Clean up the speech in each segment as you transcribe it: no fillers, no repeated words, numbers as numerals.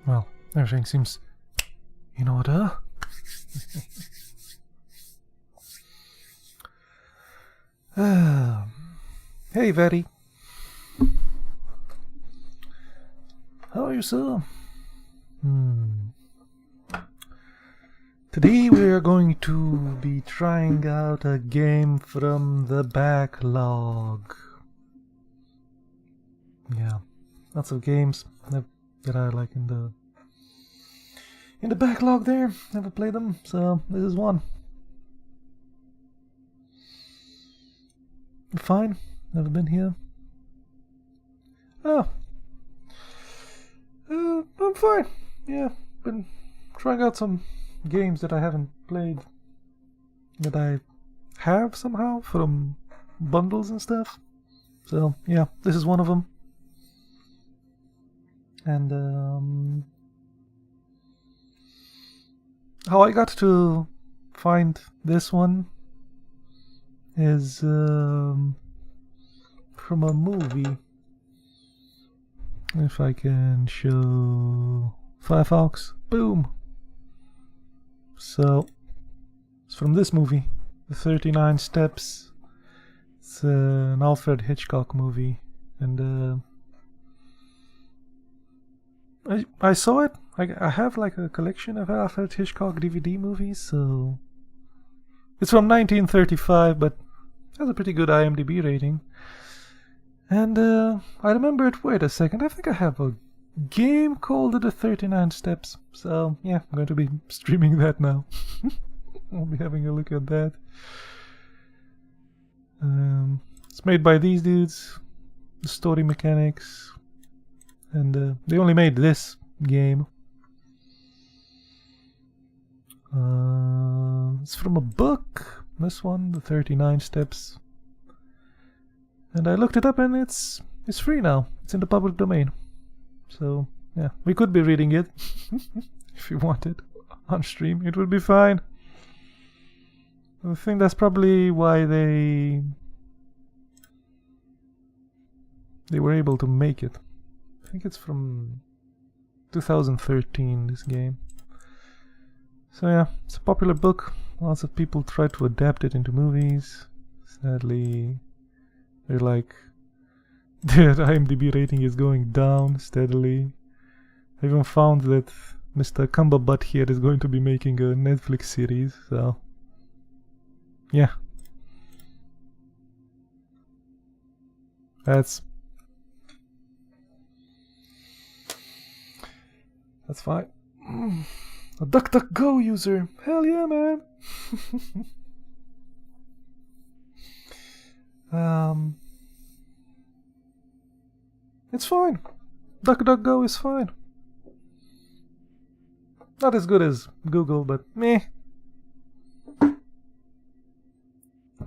Well, everything seems in order. Hey, Verdi. How are you, sir? Today we are going to be trying out a game from the backlog. Yeah, lots of games that are like in the backlog there. Never played them, so this is one. Fine, never been here. Oh, I'm fine. Yeah, been trying out some games that I haven't played, that I have somehow from bundles and stuff. So yeah, this is one of them. And how I got to find this one is from a movie. If I can show Firefox, boom. So it's from this movie, The 39 Steps. It's an Alfred Hitchcock movie, and I saw it. I have like a collection of Alfred Hitchcock DVD movies, so it's from 1935, but has a pretty good IMDb rating. And I remembered, wait a second, I think I have a game called The 39 Steps. So yeah, I'm going to be streaming that now. I'll be having a look at that. It's made by these dudes, the story mechanics, and they only made this game. It's from a book, this one, The 39 Steps. And I looked it up, and it's free now. It's in the public domain. So yeah, we could be reading it if you wanted on stream. It would be fine. I think that's probably why they were able to make it. I think it's from 2013, this game. So yeah, it's a popular book. Lots of people try to adapt it into movies. Sadly, they're like, their IMDb rating is going down steadily. I even found that Mr. Cumberbutt here is going to be making a Netflix series, so yeah. That's fine. A DuckDuckGo user. Hell yeah, man. It's fine. DuckDuckGo is fine. Not as good as Google, but meh.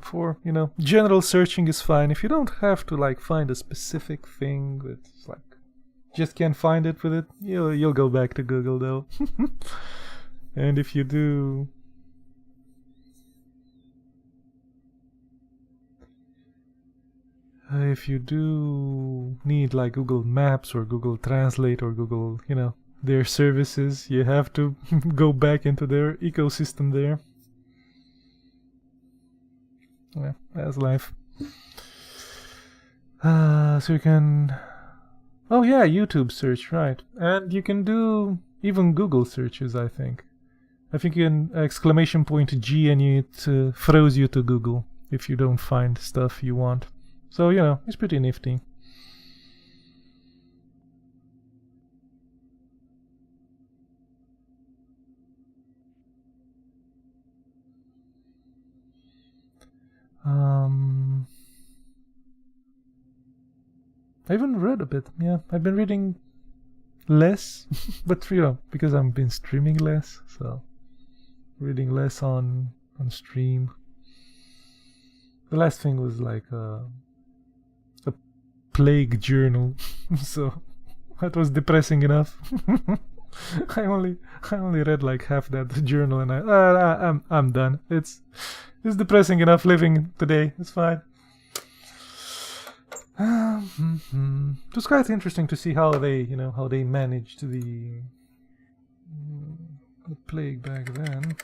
For, general searching is fine. If you don't have to like find a specific thing that's like just can't find it with it, you'll go back to Google though. And if you do, need like Google Maps or Google Translate or Google, their services, you have to go back into their ecosystem there. Yeah, that's life. So you can... Oh yeah, YouTube search, right. And you can do even Google searches, I think. I think you can exclamation point G and it throws you to Google if you don't find stuff you want. So, it's pretty nifty. I even read a bit. Yeah, I've been reading less, but because I've been streaming less, so reading less on stream. The last thing was like a plague journal, so that was depressing enough. I only read like half that journal, and I'm done. It's depressing enough living today. It's fine. It was quite interesting to see how they managed the plague back then.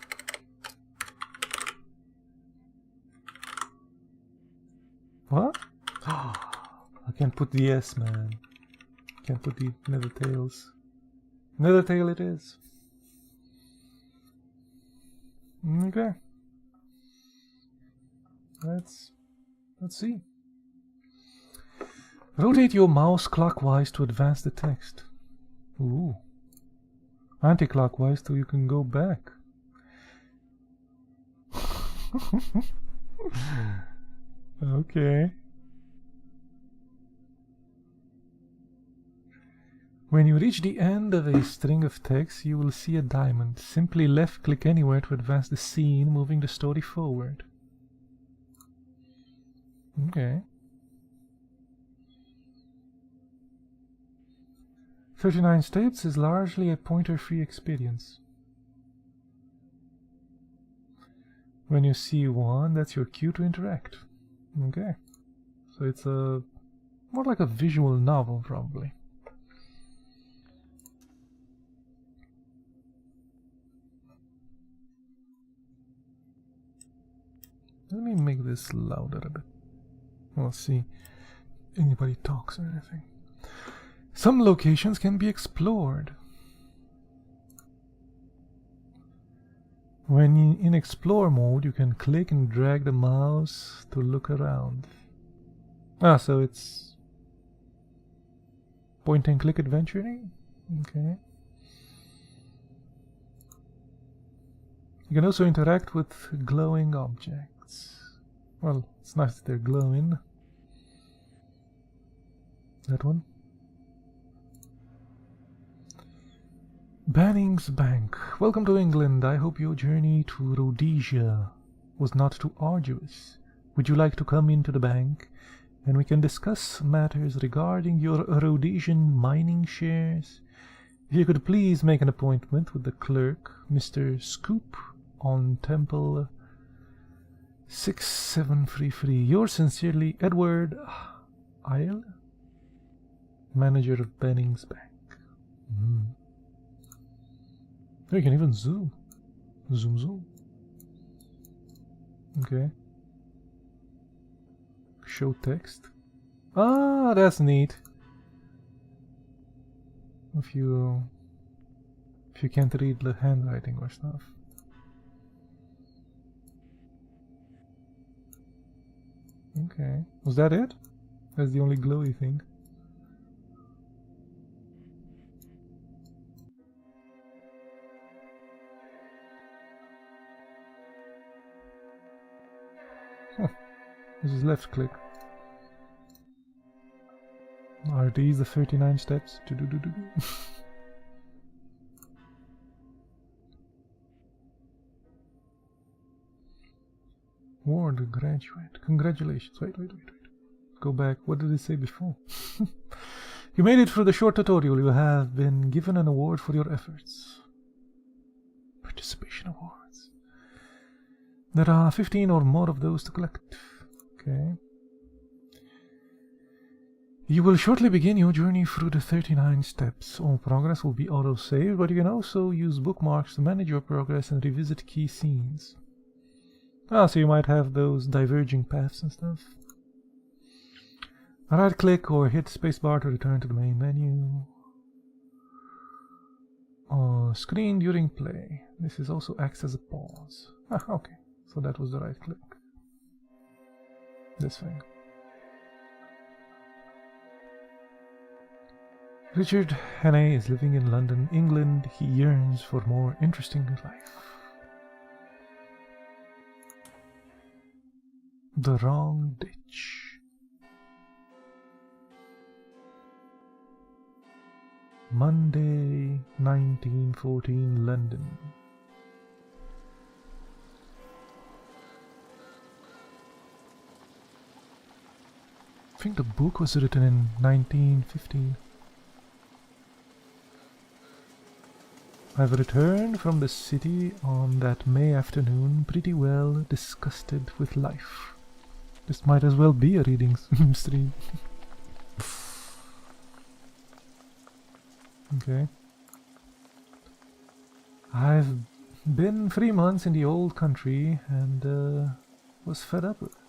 What? I can't put the S, man. Can't put the Nethertails. Nethertail it is. Okay. Let's see. Rotate your mouse clockwise to advance the text. Ooh. Anti-clockwise so you can go back. Okay. When you reach the end of a string of text, you will see a diamond. Simply left-click anywhere to advance the scene, moving the story forward. Okay. 39 steps is largely a pointer-free experience. When you see one, that's your cue to interact. Okay. So it's a more like a visual novel, probably. Let me make this louder a bit. We'll see if anybody talks or anything. Some locations can be explored. When in explore mode, you can click and drag the mouse to look around. Ah, so it's point and click adventuring? Okay. You can also interact with glowing objects. Well, it's nice that they're glowing. That one. Banning's Bank. Welcome to England. I hope your journey to Rhodesia was not too arduous. Would you like to come into the bank and we can discuss matters regarding your Rhodesian mining shares? If you could please make an appointment with the clerk, Mr. Scoop, on Temple 6733. Yours sincerely, Edward Isle, manager of Banning's Bank. You can even zoom. Zoom. Okay. Show text. Ah, that's neat. If you can't read the handwriting or stuff. Okay. Was that it? That's the only glowy thing. This is left click. Are these the 39 steps? Ward graduate. Congratulations. Wait. Go back. What did it say before? You made it through the short tutorial. You have been given an award for your efforts. Participation awards. There are 15 or more of those to collect. Okay. You will shortly begin your journey through the 39 steps. All progress will be auto-saved, but you can also use bookmarks to manage your progress and revisit key scenes. Ah, so you might have those diverging paths and stuff. Right-click or hit spacebar to return to the main menu. Screen during play. This is also acts as a pause. Ah, okay. So that was the right-click. This thing. Richard Hannay is living in London, England. He yearns for more interesting life. The Wrong Ditch. Monday, 1914, London. I think the book was written in 1915. I've returned from the city on that May afternoon, pretty well disgusted with life. This might as well be a reading stream. Okay. I've been 3 months in the old country and was fed up with it.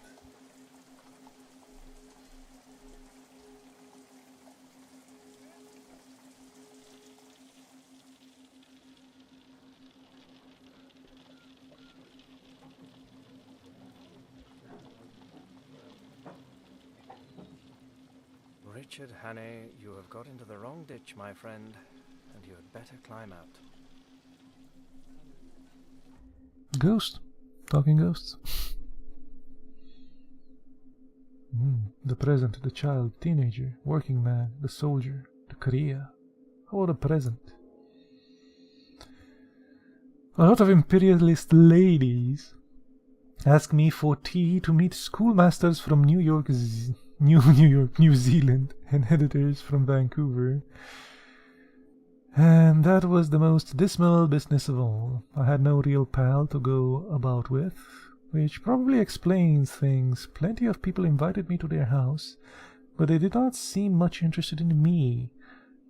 Richard Hannay, you have got into the wrong ditch, my friend, and you had better climb out. Ghost. Talking ghosts. The present, the child, teenager, working man, the soldier, the career. How about the present? A lot of imperialist ladies ask me for tea to meet schoolmasters from New Zealand, and editors from Vancouver. And that was the most dismal business of all. I had no real pal to go about with, which probably explains things. Plenty of people invited me to their house, but they did not seem much interested in me.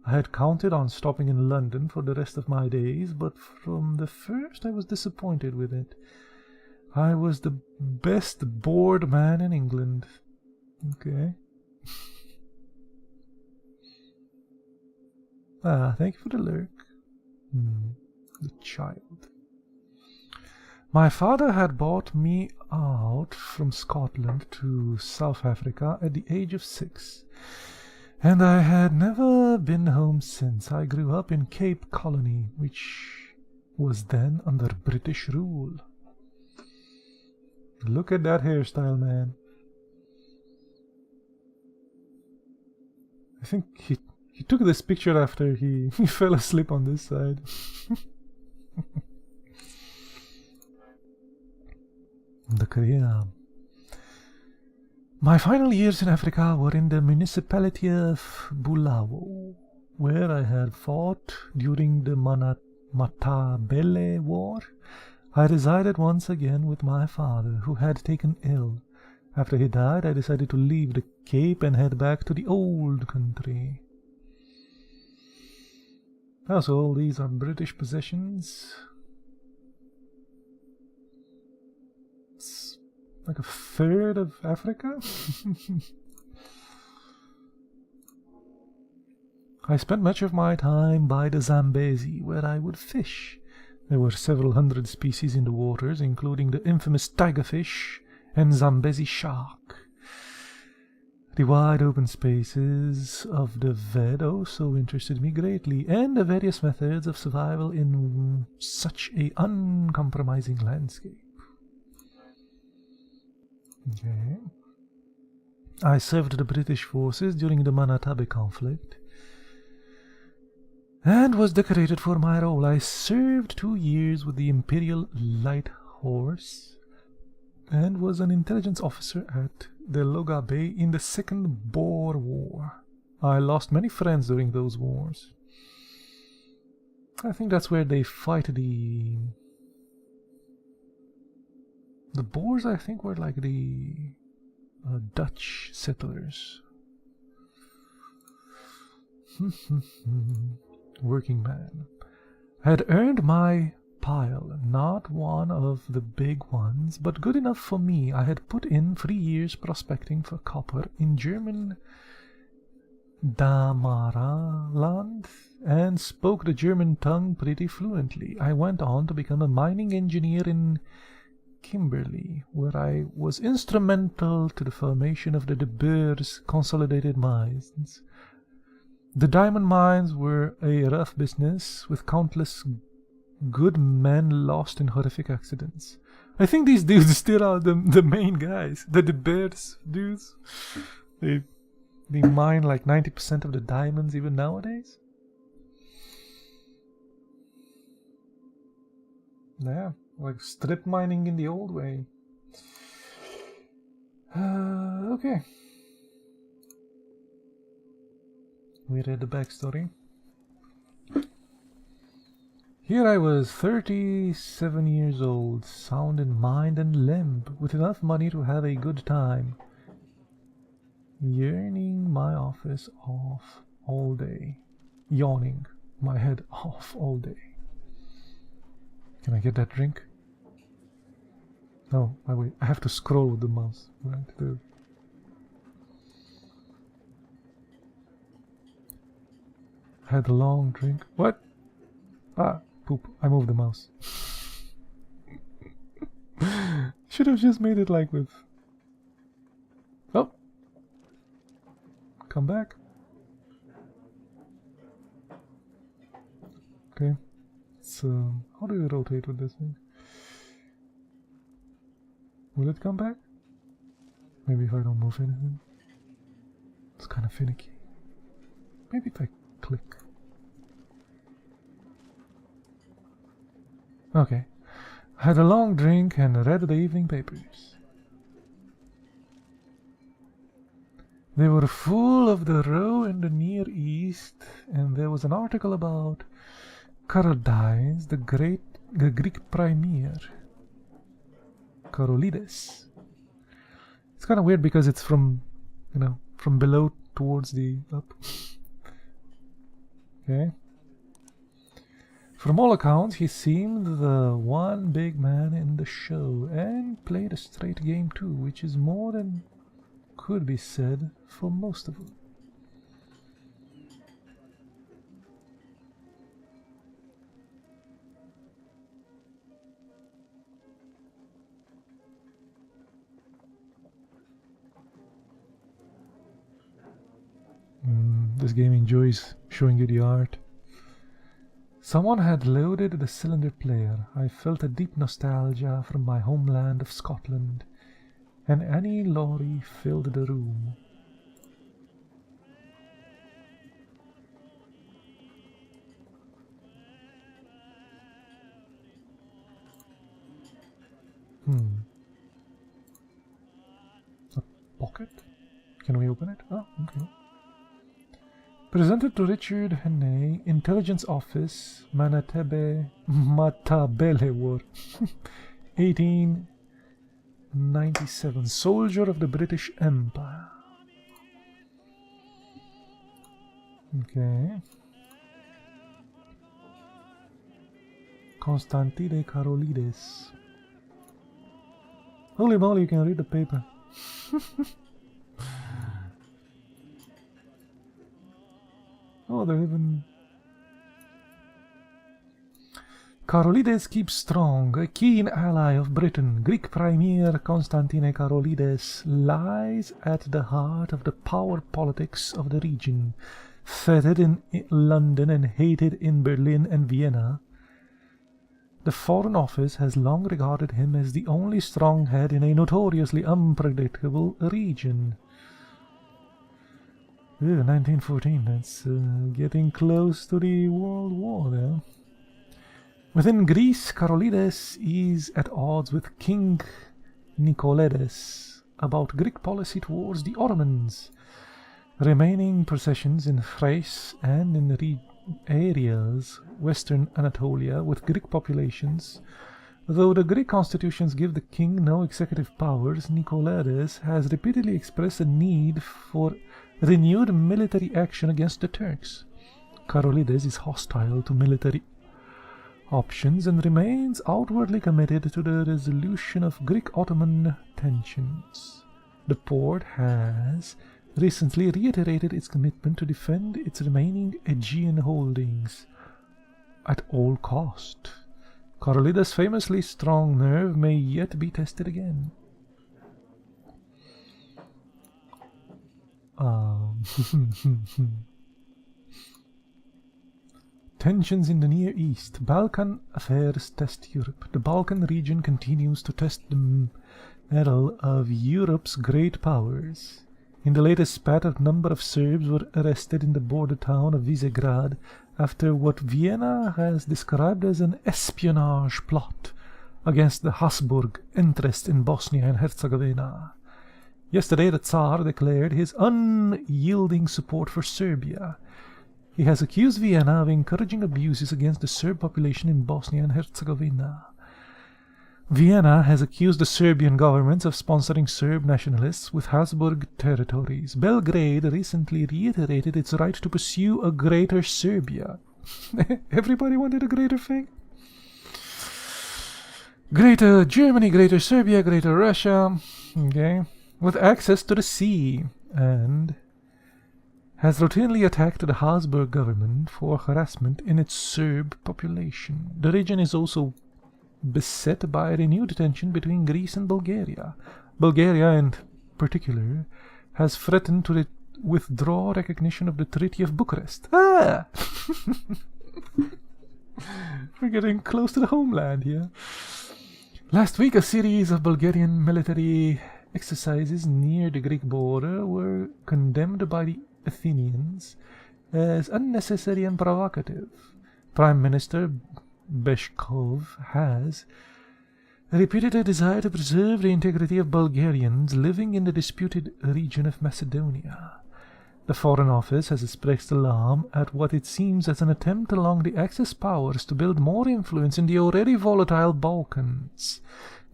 I had counted on stopping in London for the rest of my days, but from the first I was disappointed with it. I was the best bored man in England. Okay. Thank you for the lurk. The child. My father had bought me out from Scotland to South Africa at the age of 6, and I had never been home since. I grew up in Cape Colony, which was then under British rule. Look at that hairstyle, man. I think he took this picture after he fell asleep on this side. The career. My final years in Africa were in the municipality of Bulawayo, where I had fought during the Matabele War. I resided once again with my father, who had taken ill. After he died, I decided to leave the Cape and head back to the old country. So all these are British possessions. It's like a third of Africa. I spent much of my time by the Zambezi, where I would fish. There were several hundred species in the waters, including the infamous tigerfish and Zambezi shark. The wide open spaces of the Ved also interested me greatly, and the various methods of survival in such a uncompromising landscape. Okay. I served the British forces during the Manatabe conflict and was decorated for my role. I served 2 years with the Imperial Light Horse and was an intelligence officer at the Loga Bay in the Second Boer War. I lost many friends during those wars. I think that's where they fight the Boers. I think were like the Dutch settlers. Working man. I had earned my pile, not one of the big ones, but good enough for me. I had put in 3 years prospecting for copper in German Damaraland and spoke the German tongue pretty fluently. I went on to become a mining engineer in Kimberley, where I was instrumental to the formation of the De Beers Consolidated Mines. The diamond mines were a rough business, with countless good men lost in horrific accidents. I think these dudes still are the main guys. The De Beers dudes. They mine like 90% of the diamonds even nowadays. Yeah, like strip mining in the old way. Okay. We read the backstory. Here I was, 37 years old, sound in mind and limb, with enough money to have a good time, yearning my office off all day, yawning my head off all day. Can I get that drink? No, wait. I have to scroll with the mouse. Right there. Had a long drink. What? Ah, poop. I moved the mouse. Should have just made it like with... Oh! Come back. Okay. So, how do you rotate with this thing? Will it come back? Maybe if I don't move anything. It's kind of finicky. Maybe if I click. Okay. I had a long drink and read the evening papers. They were full of the row in the Near East, and there was an article about Carolides, the Greek premier. Carolides. It's kind of weird because it's from, from below towards the up. Okay. From all accounts, he seemed the one big man in the show, and played a straight game too, which is more than could be said for most of them. This game enjoys showing you the art. Someone had loaded the cylinder player. I felt a deep nostalgia from my homeland of Scotland, and Annie Laurie filled the room. A pocket? Can we open it? Oh, okay. Presented to Richard Hannay, Intelligence Office, Matabele War, 1897, soldier of the British Empire. Okay. Constantine Carolides. Holy moly, you can read the paper. Oh, they're even... Carolides keeps strong, a keen ally of Britain. Greek Premier Constantine Carolides lies at the heart of the power politics of the region. Feted in London and hated in Berlin and Vienna, the Foreign Office has long regarded him as the only strong head in a notoriously unpredictable region. 1914, that's getting close to the World War there. Within Greece, Carolides is at odds with King Nicoledes about Greek policy towards the Ottomans. Remaining possessions in Thrace and in areas, western Anatolia, with Greek populations. Though the Greek constitutions give the king no executive powers, Nicoledes has repeatedly expressed a need for renewed military action against the Turks. Carolides is hostile to military options and remains outwardly committed to the resolution of Greek-Ottoman tensions. The Porte has recently reiterated its commitment to defend its remaining Aegean holdings at all cost. Carolides' famously strong nerve may yet be tested again. Tensions in the Near East. Balkan affairs test Europe. The Balkan region continues to test the mettle of Europe's great powers. In the latest spat, a number of Serbs were arrested in the border town of Visegrad after what Vienna has described as an espionage plot against the Habsburg interest in Bosnia and Herzegovina. Yesterday, the Tsar declared his unyielding support for Serbia. He has accused Vienna of encouraging abuses against the Serb population in Bosnia and Herzegovina. Vienna has accused the Serbian government of sponsoring Serb nationalists with Habsburg territories. Belgrade recently reiterated its right to pursue a greater Serbia. Everybody wanted a greater thing? Greater Germany, Greater Serbia, Greater Russia, okay, with access to the sea, and has routinely attacked the Habsburg government for harassment in its Serb population. The region is also beset by renewed tension between Greece and Bulgaria. Bulgaria, in particular, has threatened to withdraw recognition of the Treaty of Bucharest. Ah! We're getting close to the homeland here. Last week, a series of Bulgarian military exercises near the Greek border were condemned by the Athenians as unnecessary and provocative. Prime Minister Beshkov has repeated a desire to preserve the integrity of Bulgarians living in the disputed region of Macedonia. The Foreign Office has expressed alarm at what it seems as an attempt along the Axis powers to build more influence in the already volatile Balkans.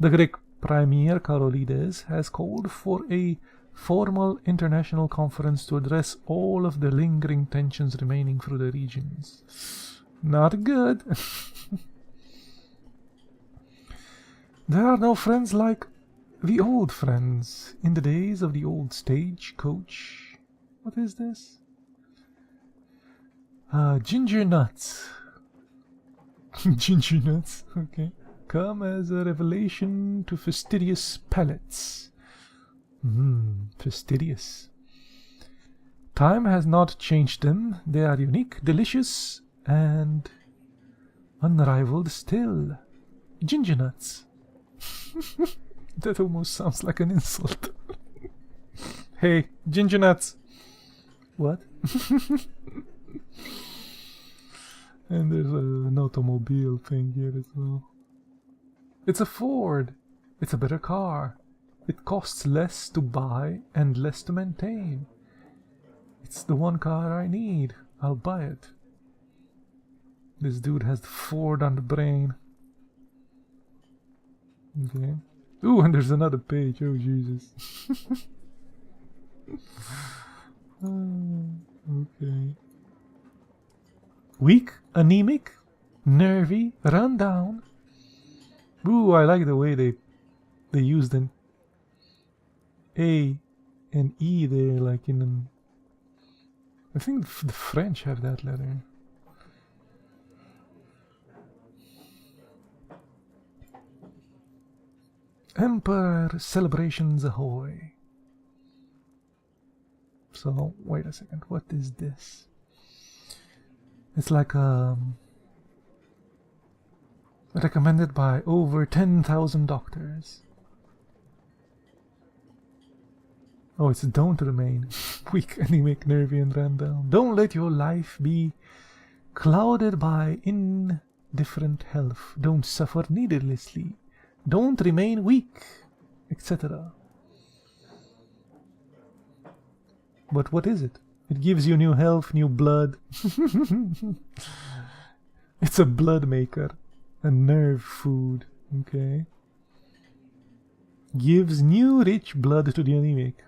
The Greek Premier Karolides has called for a formal international conference to address all of the lingering tensions remaining through the regions. Not good. There are no friends like the old friends in the days of the old stagecoach. What is this? Ginger nuts. Ginger nuts, okay. Come as a revelation to fastidious palates. Fastidious. Time has not changed them. They are unique, delicious, and unrivaled still. Ginger nuts. That almost sounds like an insult. Hey, ginger nuts. What? And there's an automobile thing here as well. It's a Ford. It's a better car. It costs less to buy and less to maintain. It's the one car I need. I'll buy it. This dude has the Ford on the brain. Okay. Ooh, and there's another page. Oh, Jesus. Okay. Weak, anemic, nervy, run down. Ooh, I like the way they used an A and E there, like in an... I think the French have that letter. Emperor celebrations ahoy. So, wait a second, what is this? It's like recommended by over 10,000 doctors. Oh, it's don't remain weak, anemic, nervy, and run down. Don't let your life be clouded by indifferent health. Don't suffer needlessly. Don't remain weak, etc. But what is it? It gives you new health, new blood. It's a blood maker. A nerve food. Okay. Gives new rich blood to the anemic.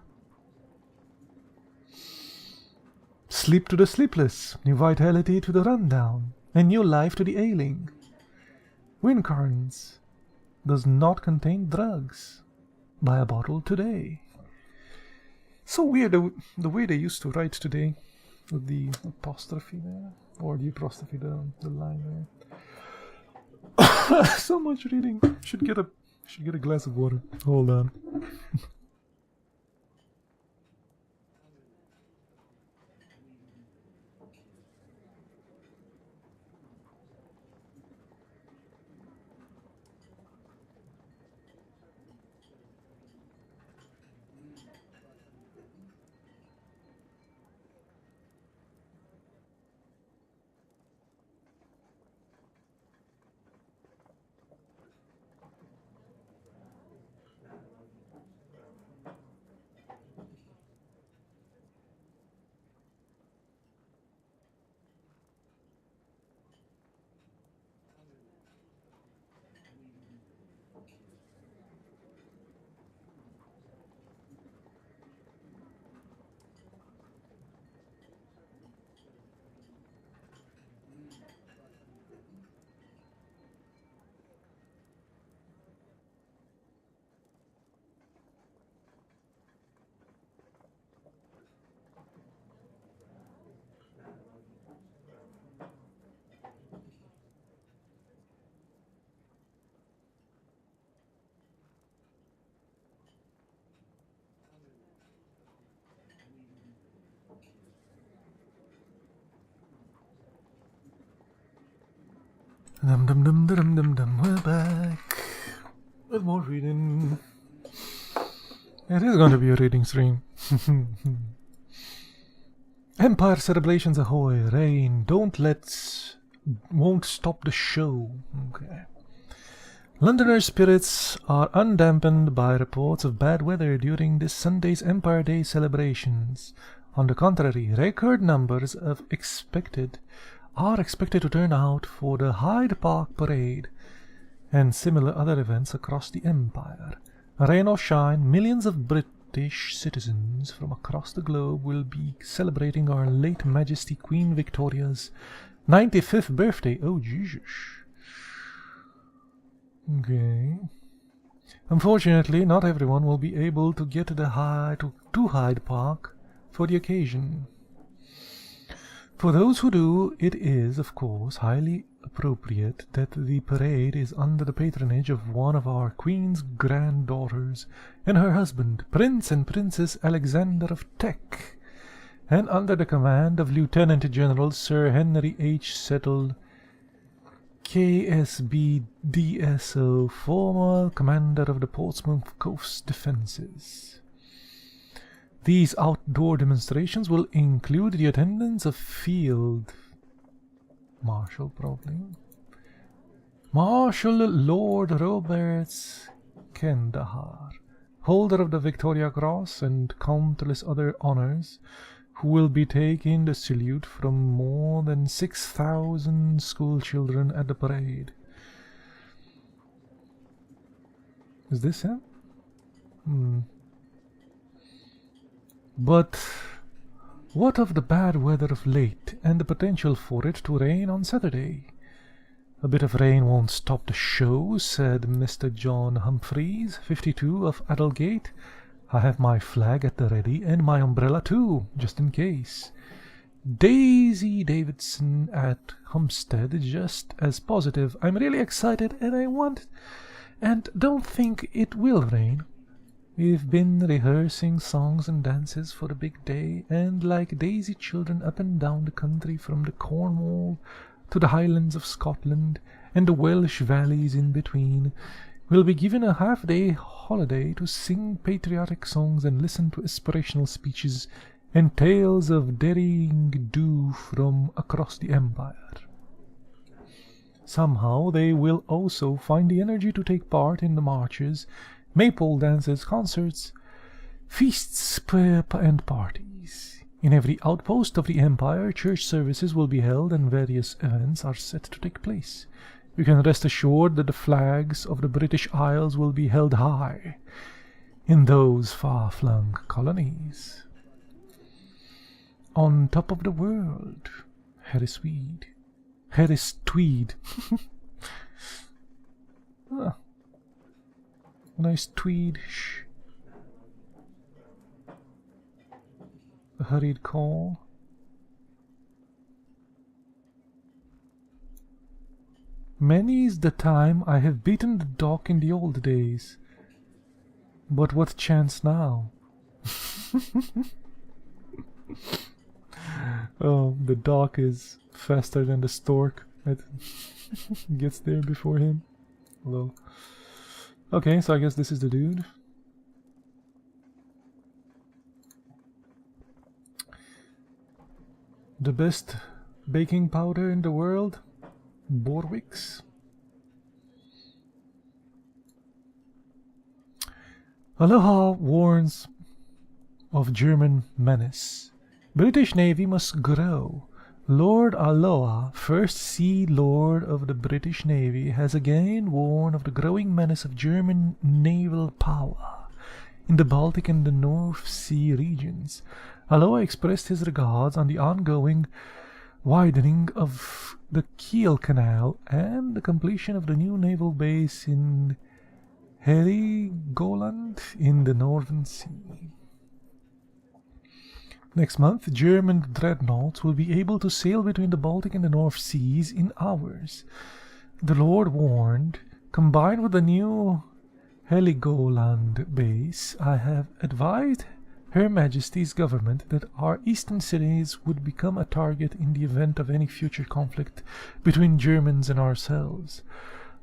Sleep to the sleepless. New vitality to the rundown. And new life to the ailing. Wincarns. Does not contain drugs. Buy a bottle today. So weird the way they used to write today, with the apostrophe there, or the apostrophe, the line there. So much reading. Should get a glass of water. Hold on. Dum dum dum dum dum dum. We're back with more reading. It is going to be a reading stream. Empire celebrations ahoy! Rain, won't stop the show. Okay. Londoners' spirits are undampened by reports of bad weather during this Sunday's Empire Day celebrations. On the contrary, record numbers are expected to turn out for the Hyde Park Parade and similar other events across the Empire. Rain or shine, millions of British citizens from across the globe will be celebrating Our late Majesty Queen Victoria's 95th birthday. Oh, Jesus. Okay. Unfortunately, not everyone will be able to get to Hyde Park for the occasion. For those who do, it is, of course, highly appropriate that the parade is under the patronage of one of our Queen's granddaughters and her husband, Prince and Princess Alexander of Teck, and under the command of Lieutenant General Sir Henry H. Settle, KSB DSO, former commander of the Portsmouth Coast Defences. These outdoor demonstrations will include the attendance of Field Marshal, probably. Marshal Lord Roberts Kandahar, holder of the Victoria Cross and countless other honours, who will be taking the salute from more than 6,000 school children at the parade. Is this him? But what of the bad weather of late and the potential for it to rain on Saturday? A bit of rain won't stop the show, said Mr. John Humphreys, 52, of Adelgate. I have my flag at the ready and my umbrella too, just in case. Daisy Davidson at Homestead, just as positive. I'm really excited and don't think it will rain. We've been rehearsing songs and dances for the big day, and like daisy children up and down the country from the Cornwall to the Highlands of Scotland and the Welsh valleys in between, we'll be given a half-day holiday to sing patriotic songs and listen to inspirational speeches and tales of daring do from across the Empire. Somehow they will also find the energy to take part in the marches, maypole dances, concerts, feasts, and parties. In every outpost of the Empire, church services will be held and various events are set to take place. You can rest assured that the flags of the British Isles will be held high in those far-flung colonies. On top of the world, Harris Tweed. Ah. A nice tweed. A hurried call. Many's the time I have beaten the dock in the old days. But what chance now? Oh, the dock is faster than the stork. It gets there before him. Hello. Okay, so I guess this is the dude. The best baking powder in the world? Borwick's. Aloha warns of German menace. British Navy must grow. Lord Aloha, First Sea Lord of the British Navy, has again warned of the growing menace of German naval power in the Baltic and the North Sea regions. Aloha expressed his regards on the ongoing widening of the Kiel Canal and the completion of the new naval base in Heligoland in the Northern Sea. Next month, German dreadnoughts will be able to sail between the Baltic and the North Seas in hours. The Lord warned, combined with the new Heligoland base, I have advised Her Majesty's government that our eastern cities would become a target in the event of any future conflict between Germans and ourselves.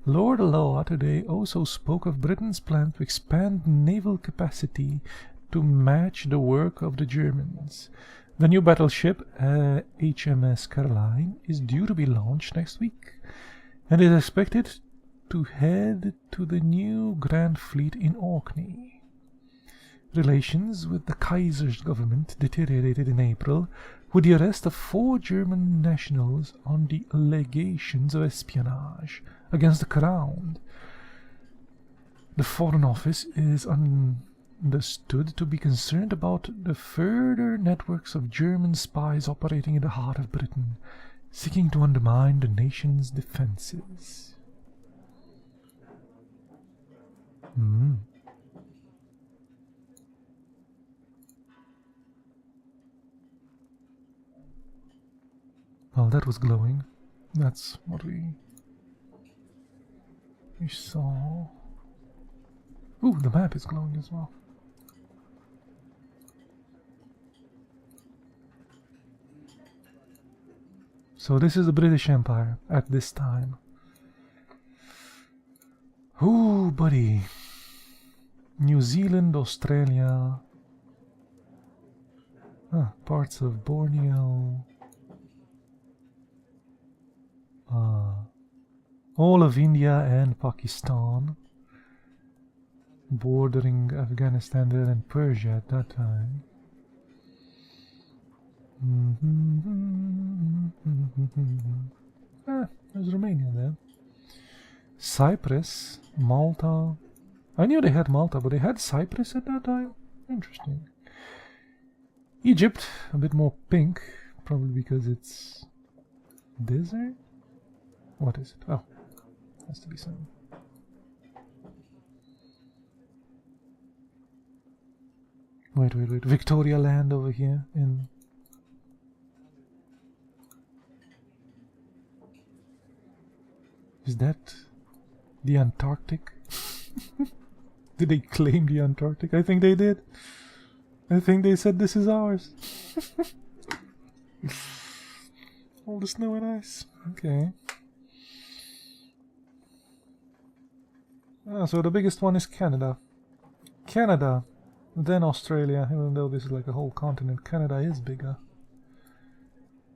Lord Law today also spoke of Britain's plan to expand naval capacity to match the work of the Germans. The new battleship, HMS Caroline, is due to be launched next week, and is expected to head to the new Grand Fleet in Orkney. Relations with the Kaiser's government deteriorated in April with the arrest of 4 German nationals on the allegations of espionage against the Crown. The Foreign Office is understood to be concerned about the further networks of German spies operating in the heart of Britain, seeking to undermine the nation's defenses. Well, that was glowing. That's what we saw. Ooh, the map is glowing as well. So this is the British Empire at this time. Ooh, buddy. New Zealand, Australia. Parts of Borneo. All of India and Pakistan, bordering Afghanistan there and Persia at that time. There's Romania there. Cyprus, Malta. I knew they had Malta, but they had Cyprus at that time? Interesting. Egypt, a bit more pink, probably because it's desert? What is it? Oh, has to be some. Wait. Victoria Land over here in. Is that the Antarctic? Did they claim the Antarctic? I think they did. I think they said this is ours. All the snow and ice. Okay. So the biggest one is Canada. Canada, then Australia, even though this is like a whole continent, Canada is bigger.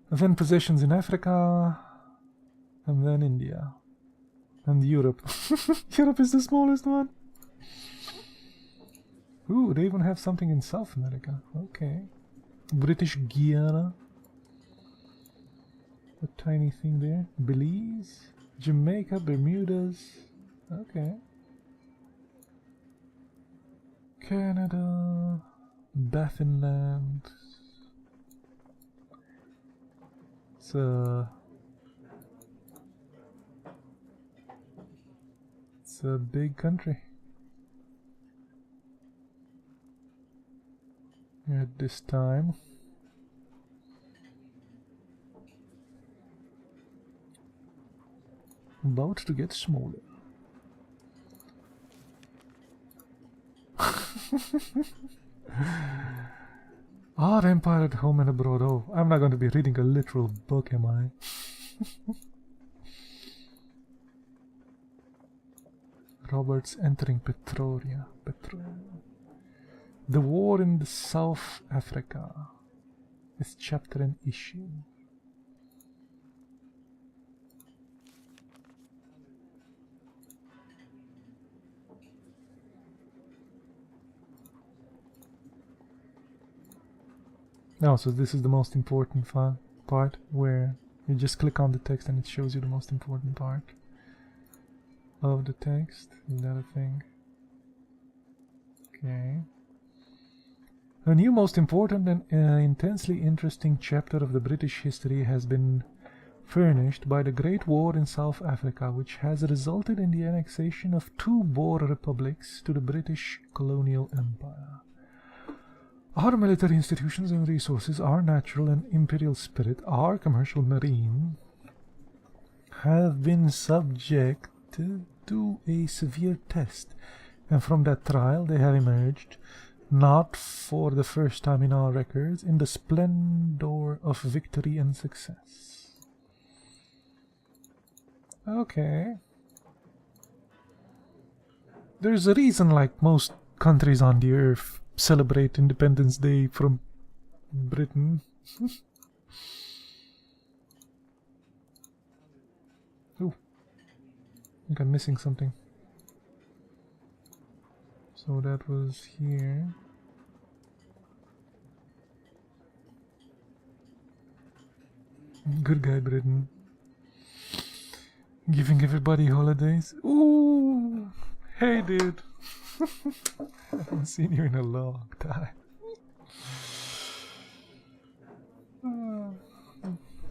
And then possessions in Africa, and then India, and Europe. Europe is the smallest one. Ooh, they even have something in South America. Okay. British Guiana. A tiny thing there. Belize, Jamaica, Bermudas. Okay. Canada, Baffinland. It's a big country. At this time. About to get smaller. Our empire at home and abroad. Oh, I'm not going to be reading a literal book, am I? Roberts entering Pretoria. The war in the South Africa. This chapter and issue. Oh, so this is the most important part where you just click on the text and it shows you the most important part of the text. Is that a thing? Okay. A new most important and intensely interesting chapter of the British history has been furnished by the Great War in South Africa, which has resulted in the annexation of 2 Boer republics to the British colonial empire. Our military institutions and resources, our natural and imperial spirit, our commercial marine, have been subjected to a severe test, and from that trial they have emerged not for the first time in our records, in the splendor of victory and success. Okay. There's a reason like most countries on the earth celebrate Independence Day from Britain. Oh, I think I'm missing something. So that was here. Good guy, Britain. Giving everybody holidays. Ooh! Hey, dude. I haven't seen you in a long time.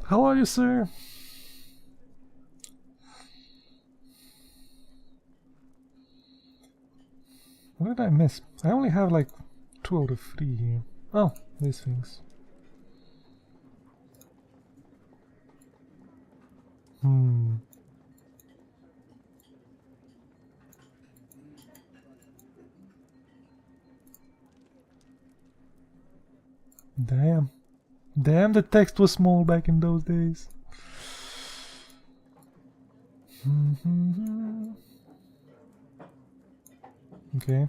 How are you, sir? What did I miss? I only have like 2 out of 3 here. Oh, these things. Damn. Damn, the text was small back in those days. Okay.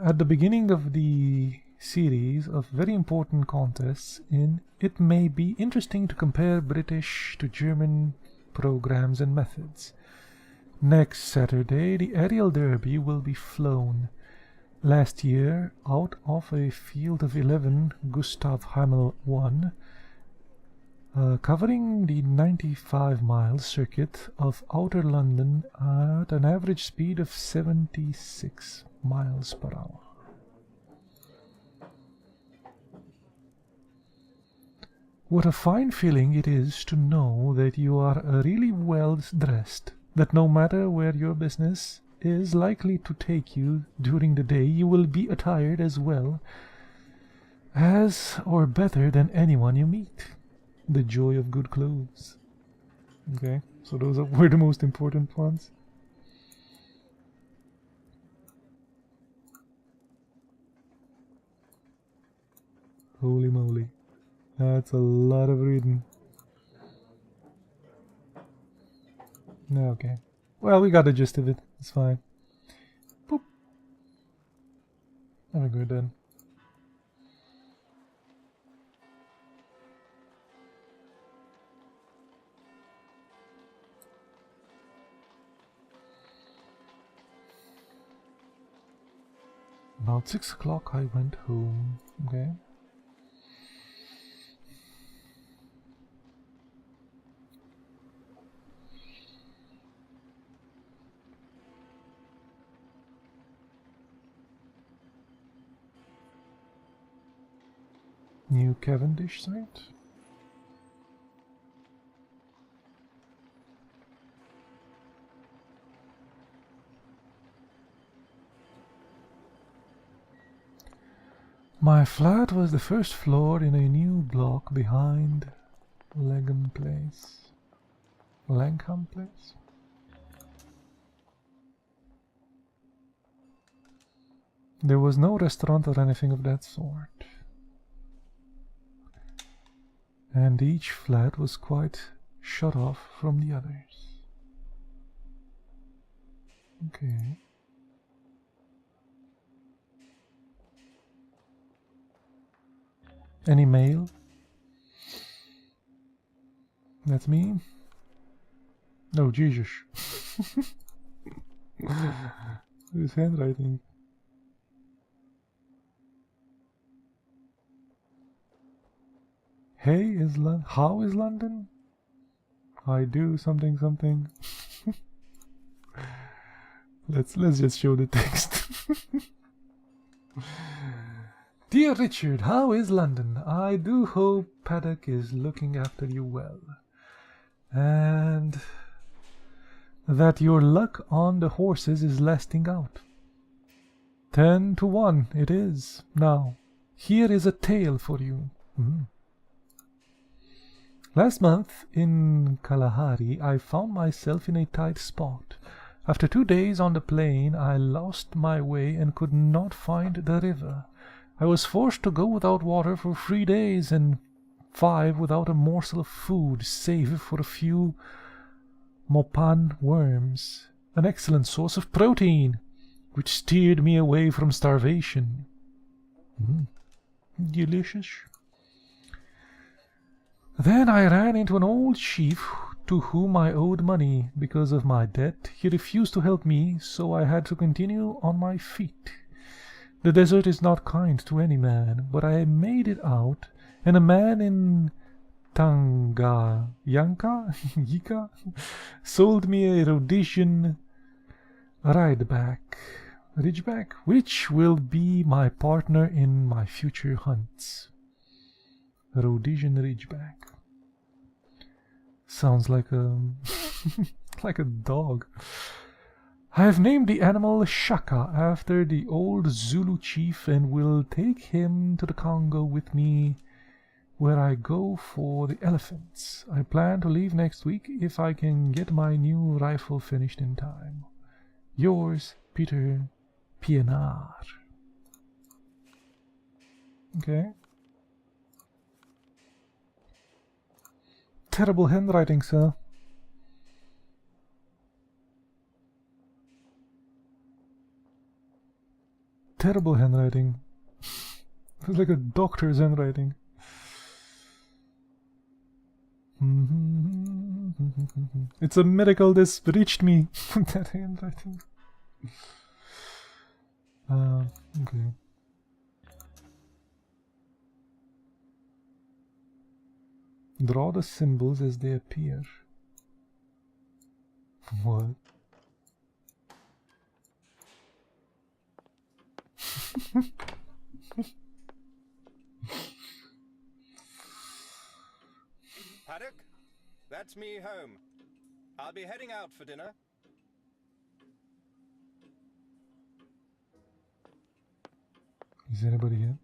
At the beginning of the series of very important contests, it may be interesting to compare British to German programs and methods. Next Saturday, the aerial derby will be flown. Last year, out of a field of 11, Gustav Hamel won, covering the 95-mile circuit of outer London at an average speed of 76 miles per hour. What a fine feeling it is to know that you are really well dressed, that no matter where your business is likely to take you during the day, you will be attired as well as or better than anyone you meet. The joy of good clothes. Okay, so those were the most important ones. Holy moly. That's a lot of reading. Okay. Well, we got the gist of it. It's fine. Boop. Have a good then. About 6 o'clock I went home. Okay. New Cavendish site. My flat was the first floor in a new block behind Langham Place. Langham Place? There was no restaurant or anything of that sort. And each flat was quite shut off from the others. Okay. Any mail? That's me? No, Jesus. His handwriting. Hey, how is London? I do something something. Let's just show the text. Dear Richard, how is London? I do hope Paddock is looking after you well, and that your luck on the horses is lasting out. 10 to 1 it is. Now, here is a tale for you. Last month in Kalahari I found myself in a tight spot. After 2 days on the plain, I lost my way and could not find the river. I was forced to go without water for 3 days and 5 without a morsel of food, save for a few mopan worms, an excellent source of protein, which steered me away from starvation. Delicious. Then I ran into an old chief to whom I owed money. Because of my debt, he refused to help me, so I had to continue on my feet. The desert is not kind to any man, but I made it out, and a man in Yika sold me a Rhodesian Ridgeback, which will be my partner in my future hunts. Rhodesian Ridgeback. Sounds like a like a dog. I have named the animal Shaka after the old Zulu chief and will take him to the Congo with me where I go for the elephants. I plan to leave next week if I can get my new rifle finished in time. Yours, Peter Pienaar. Okay. Terrible handwriting, sir. Terrible handwriting. It's like a doctor's handwriting. It's a miracle this reached me. That handwriting. Okay. Draw the symbols as they appear. What? Paddock? That's me home. I'll be heading out for dinner. Is anybody here?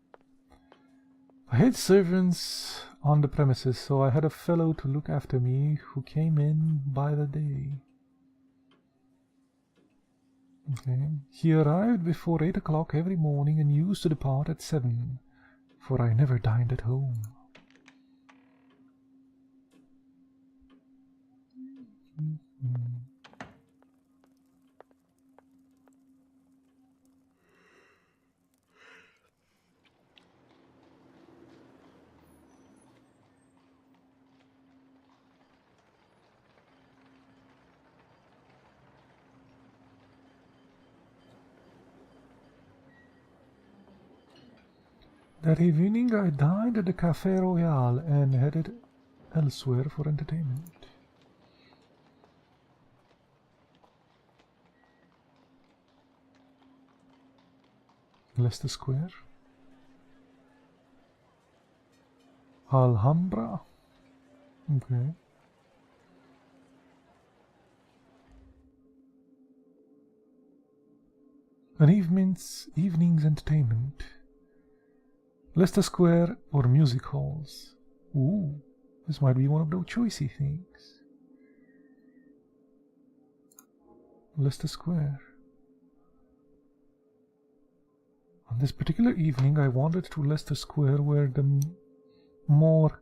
I had servants on the premises, so I had a fellow to look after me who came in by the day. Okay. He arrived before 8 o'clock every morning and used to depart at 7, for I never dined at home. That evening I dined at the Café Royal and headed elsewhere for entertainment. Leicester Square, Alhambra. Okay. An evening's entertainment. Leicester Square or music halls. Ooh, this might be one of those choicey things. Leicester Square. On this particular evening, I wandered to Leicester Square, where the more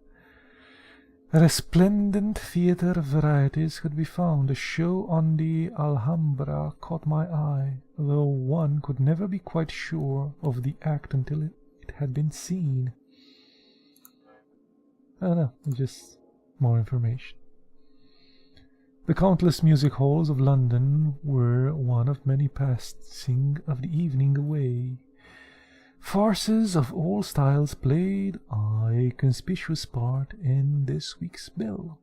resplendent theatre varieties could be found. A show on the Alhambra caught my eye, though one could never be quite sure of the act until it had been seen. I don't know, just more information. The countless music halls of London were one of many passing of the evening away. Farces of all styles played a conspicuous part in this week's bill.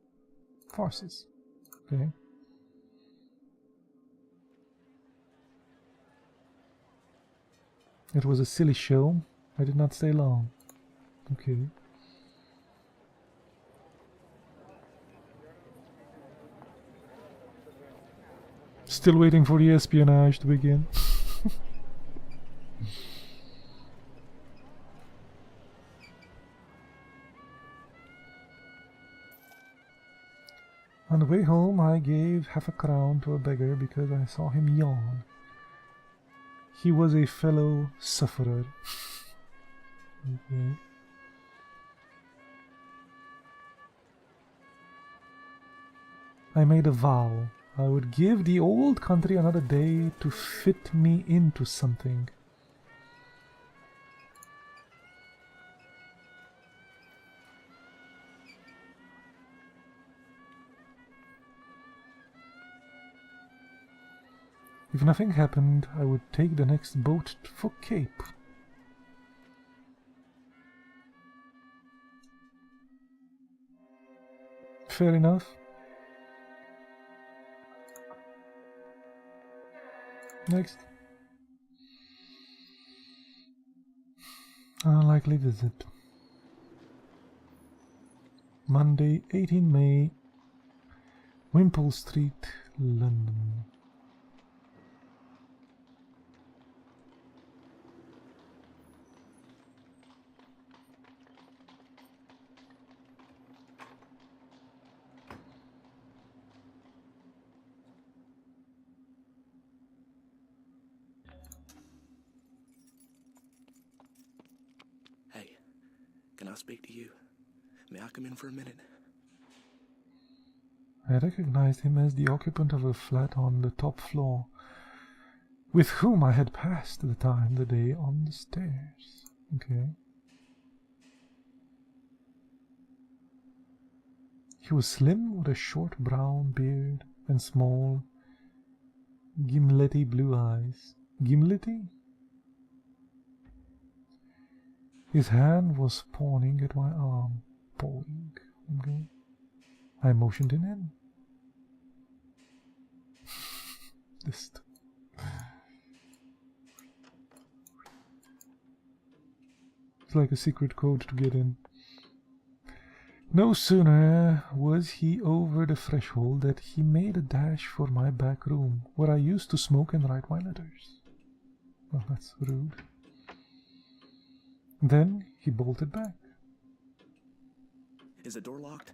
Farces. Okay. It was a silly show. I did not stay long. Okay. Still waiting for the espionage to begin. On the way home, I gave half a crown to a beggar because I saw him yawn. He was a fellow sufferer. Okay. I made a vow. I would give the old country another day to fit me into something. If nothing happened, I would take the next boat for Cape. Fair enough. Next. Unlikely visit. Monday, 18 May, Wimpole Street, London. Hey, can I speak to you? May I come in for a minute? I recognized him as the occupant of a flat on the top floor, with whom I had passed the time the day on the stairs. Okay. He was slim with a short brown beard and small, gimlety blue eyes. Gimlety? His hand was pawing at my arm. Pawing. Okay. I motioned him in. This. It's like a secret code to get in. No sooner was he over the threshold that he made a dash for my back room, where I used to smoke and write my letters. Well, that's rude. Then he bolted back. Is the door locked?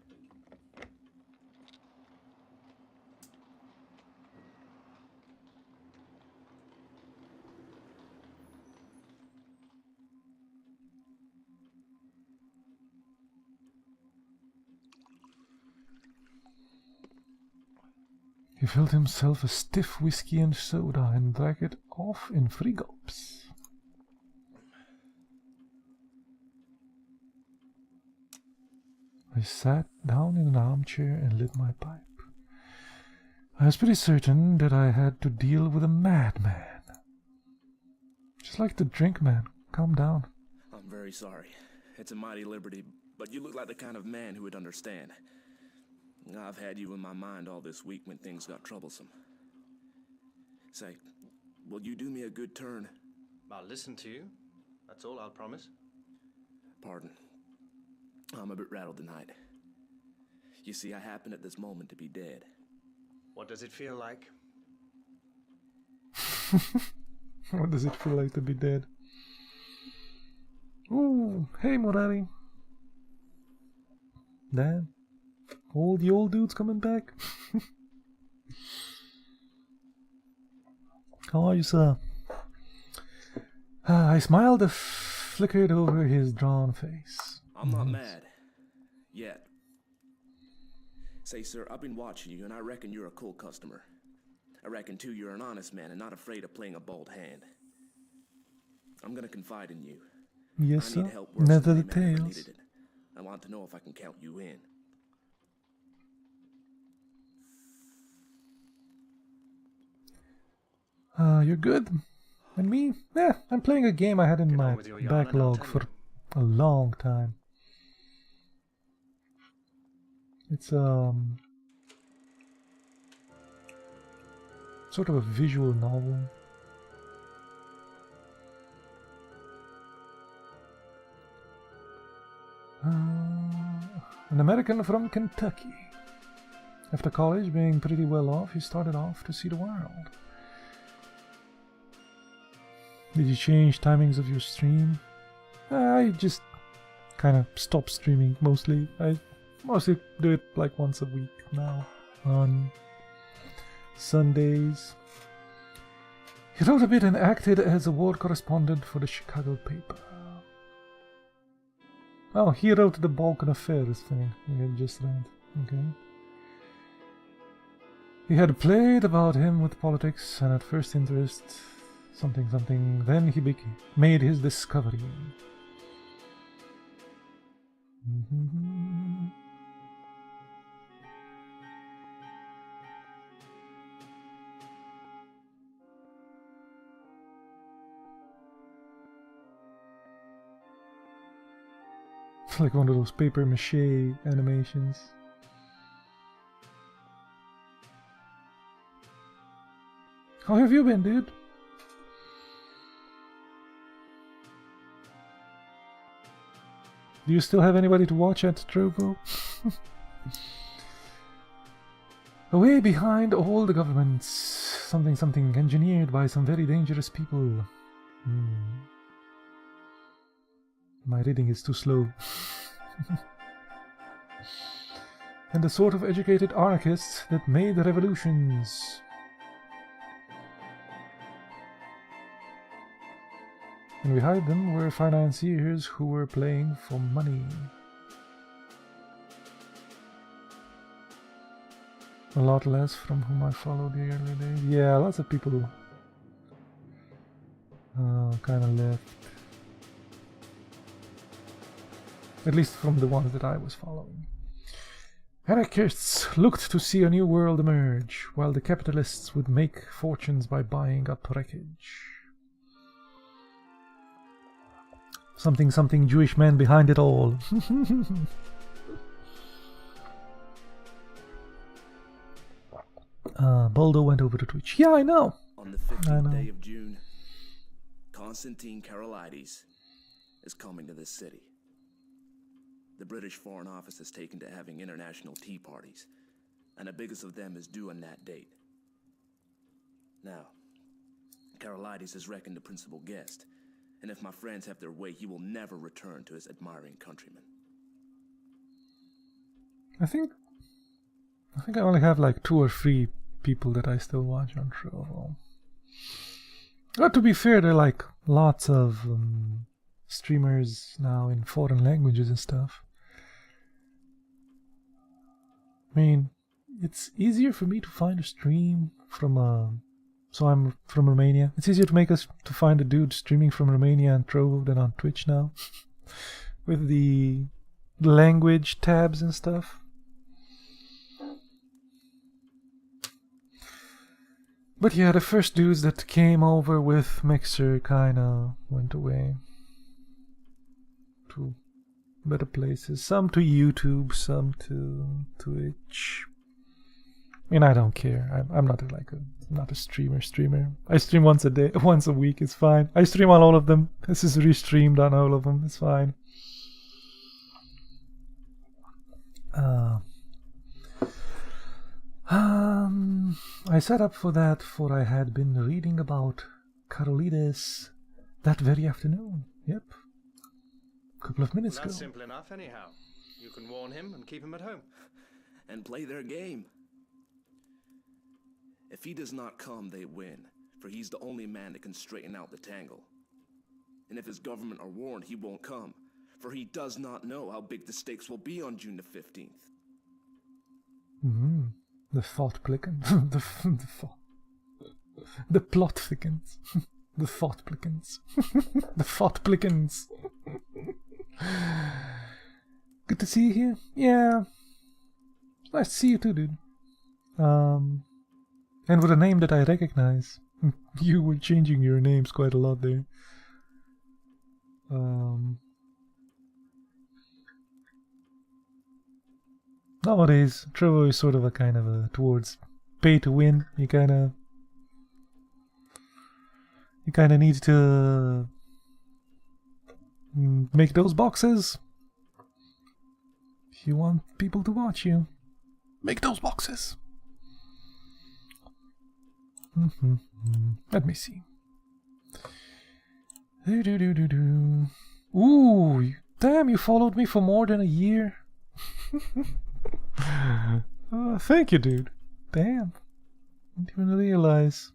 He filled himself a stiff whiskey and soda and drank it off in 3 gulps. I sat down in an armchair and lit my pipe. I was pretty certain that I had to deal with a madman. Just like to drink, man. Calm down. I'm very sorry. It's a mighty liberty, but you look like the kind of man who would understand. I've had you in my mind all this week when things got troublesome. Say, will you do me a good turn? I'll listen to you. That's all I'll promise. Pardon. I'm a bit rattled tonight. You see, I happen at this moment to be dead. What does it feel like? What does it feel like to be dead? Ooh, hey Morari. Damn. The old dude's coming back. How are you, sir? I smiled and flickered over his drawn face. I'm not mad. Yet. Say, sir, I've been watching you, and I reckon you're a cool customer. I reckon, too, you're an honest man and not afraid of playing a bold hand. I'm gonna confide in you. Yes, I need sir. help worse than any man ever Netherplays. needed it. I want to know if I can count you in. You're good. And me? Yeah, I'm playing a game I had in Get on my with your yarn and I'll backlog tell for you. a long time. It's sort of a visual novel. An American from Kentucky. After college, being pretty well off, he started off to see the world. Did you change timings of your stream? I just kind of stopped streaming mostly. I mostly do it like once a week now. on Sundays. He wrote a bit and acted as a war correspondent for the Chicago paper. Oh, he wrote the Balkan Affairs thing. We had just read. Okay. He had played about him with politics and at first interest something. Then he made his discovery. Like one of those paper mache animations. How have you been, dude? Do you still have anybody to watch at Trovo? Away behind all the governments, something engineered by some very dangerous people. My reading is too slow. And the sort of educated anarchists that made the revolutions. And behind them were financiers who were playing for money. A lot less from whom I followed the early days. Yeah, lots of people who kind of left. At least from the ones that I was following. Anarchists looked to see a new world emerge, while the capitalists would make fortunes by buying up wreckage. Something Jewish man behind it all. Baldo went over to Twitch. Yeah, I know. On the 15th day of June, Konstantin Karolides is coming to this city. The British Foreign Office has taken to having international tea parties, and the biggest of them is due on that date. Now, Karolides is reckoned the principal guest, and if my friends have their way, he will never return to his admiring countrymen. I think I only have like 2 or 3 people that I still watch on Trovo. But to be fair, there are like lots of streamers now in foreign languages and stuff. I mean, it's easier for me to find a stream from so I'm from Romania. It's easier to find a dude streaming from Romania and Trovo than on Twitch now. With the language tabs and stuff. But yeah, the first dudes that came over with Mixer kinda went away to better places. Some to YouTube, some to Twitch. I mean, I don't care. I'm not not a streamer. I stream once a week. It's fine. I stream on all of them. This is restreamed on all of them. It's fine. I set up for that, for I had been reading about Karolides that very afternoon. Yep. A couple of minutes ago. That's simple enough, anyhow. You can warn him and keep him at home. And play their game. If he does not come, they win, for he's the only man that can straighten out the tangle. And if his government are warned, he won't come, for he does not know how big the stakes will be on June the 15th. The thought thickens. The plot thickens. The thought thickens. The thought thickens. Good to see you here. Yeah. Nice to see you too, dude. And with a name that I recognize. You were changing your names quite a lot there. Nowadays, Trovo is sort of a kind of a towards pay to win. You kind of need to make those boxes. If you want people to watch you, make those boxes. Let me see. Ooh, damn! You followed me for more than a year. Thank you, dude. Damn. Didn't even realize.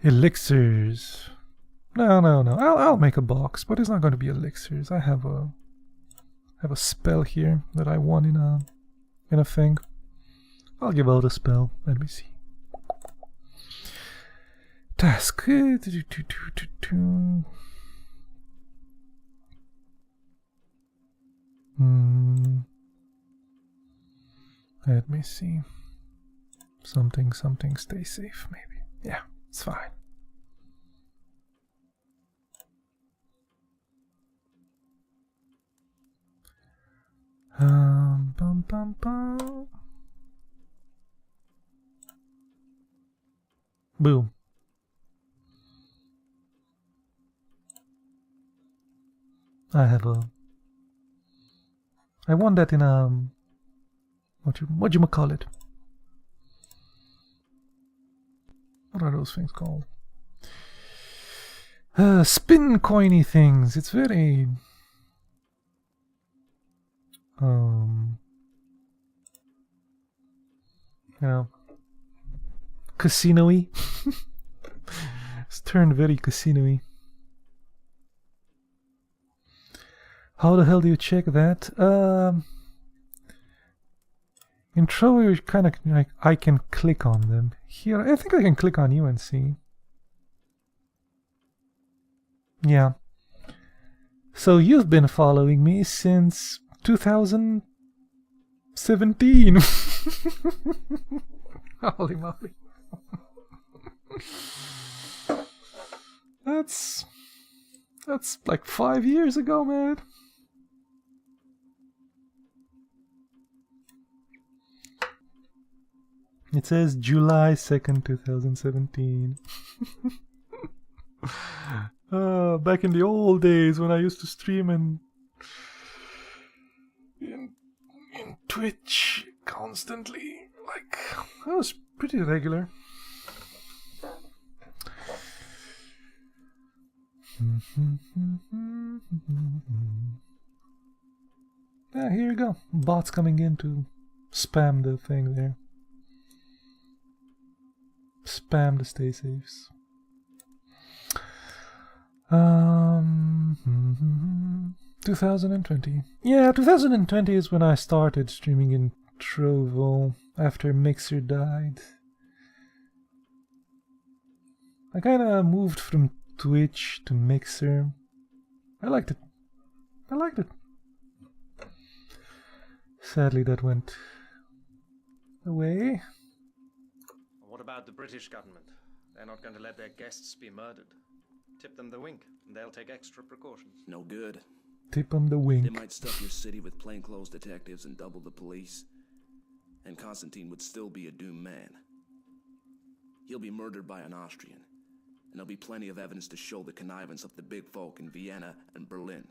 Elixirs. No. I'll make a box, but it's not going to be elixirs. I have a spell here that I won in a thing. I'll give out a spell. Let me see. Task. Let me see. Something, stay safe, maybe. Yeah, it's fine. Bum, bum, bum. Boom. I won that in what you call it? What are those things called? Spin coiny things. It's very you know, casino-y. It's turned very casino-y. How the hell do you check that? In Trove, you kind of like I can click on them. Here, I think I can click on you and see. Yeah. So you've been following me since 2017. Holy moly. That's like 5 years ago, man. It says July 2nd, 2017. Back in the old days when I used to stream in Twitch constantly. Like, that was pretty regular. Yeah, here you go. Bots coming in to spam the thing there. Spam the stay safes. 2020. Yeah, 2020 is when I started streaming in Trovo after Mixer died. I kinda moved from Twitch to Mixer. I liked it. Sadly, that went away. What about the British government? They're not going to let their guests be murdered. Tip them the wink, and they'll take extra precautions. No good. Tip them the wink. They might stuff your city with plainclothes detectives and double the police. And Constantine would still be a doomed man. He'll be murdered by an Austrian. And there'll be plenty of evidence to show the connivance of the big folk in Vienna and Berlin.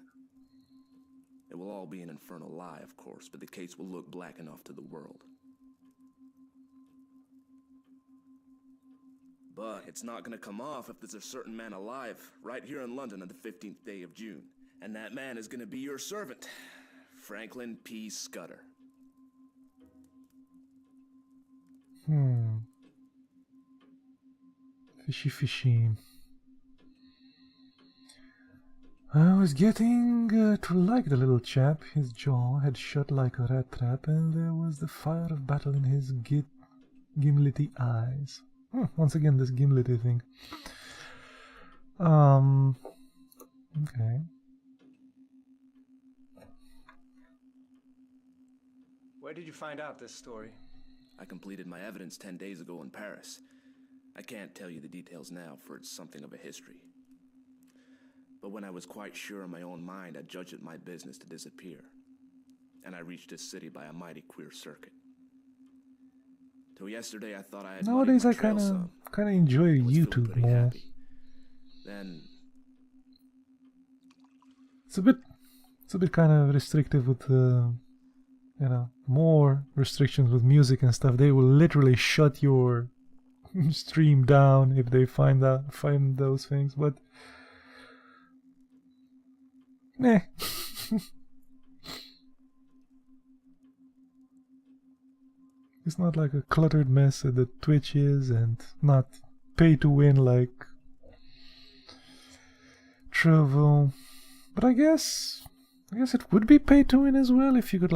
It will all be an infernal lie, of course, but the case will look black enough to the world. But it's not going to come off if there's a certain man alive right here in London on the 15th day of June. And that man is going to be your servant, Franklin P. Scudder. Fishy. I was getting to like the little chap. His jaw had shut like a rat trap, and there was the fire of battle in his gimlety eyes. Once again, this gimlety thing. Okay. Where did you find out this story? I completed my evidence 10 days ago in Paris. I can't tell you the details now, for it's something of a history. But when I was quite sure in my own mind, I judged it my business to disappear. And I reached this city by a mighty queer circuit. Till yesterday, I thought I had. Nowadays, I kind of enjoy YouTube more. Happy. Then it's a bit kind of restrictive with more restrictions with music and stuff. They will literally shut your stream down if they find those things. But It's not like a cluttered mess that Twitch is, and not pay to win like Trovo. But I guess it would be pay to win as well if you could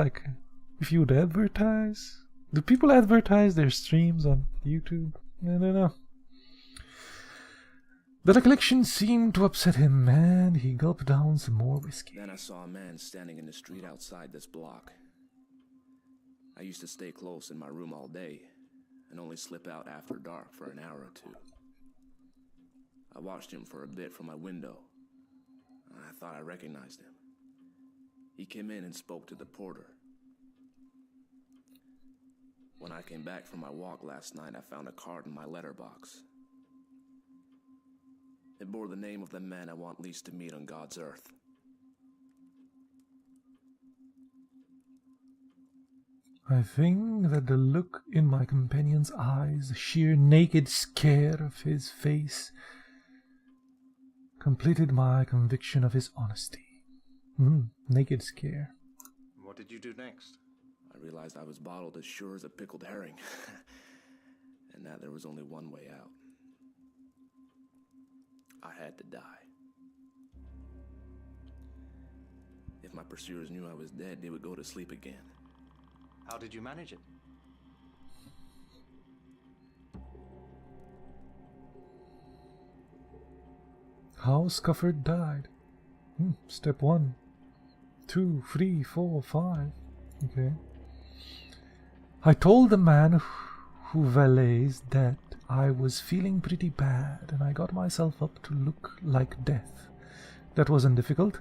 if you would advertise. Do people advertise their streams on YouTube? I don't know. The recollection seemed to upset him, and he gulped down some more whiskey. Then I saw a man standing in the street outside this block. I used to stay close in my room all day and only slip out after dark for an hour or two. I watched him for a bit from my window. I thought I recognized him. He came in and spoke to the porter. When I came back from my walk last night, I found a card in my letterbox. It bore the name of the man I want least to meet on God's earth. I think that the look in my companion's eyes, the sheer naked scare of his face, completed my conviction of his honesty. Naked scare. What did you do next? I realized I was bottled as sure as a pickled herring, and that there was only one way out. I had to die. If my pursuers knew I was dead, they would go to sleep again. How did you manage it? How Scufford died. Step 1, 2, 3, 4, 5. Okay. I told the man who valets that I was feeling pretty bad, and I got myself up to look like death. That wasn't difficult,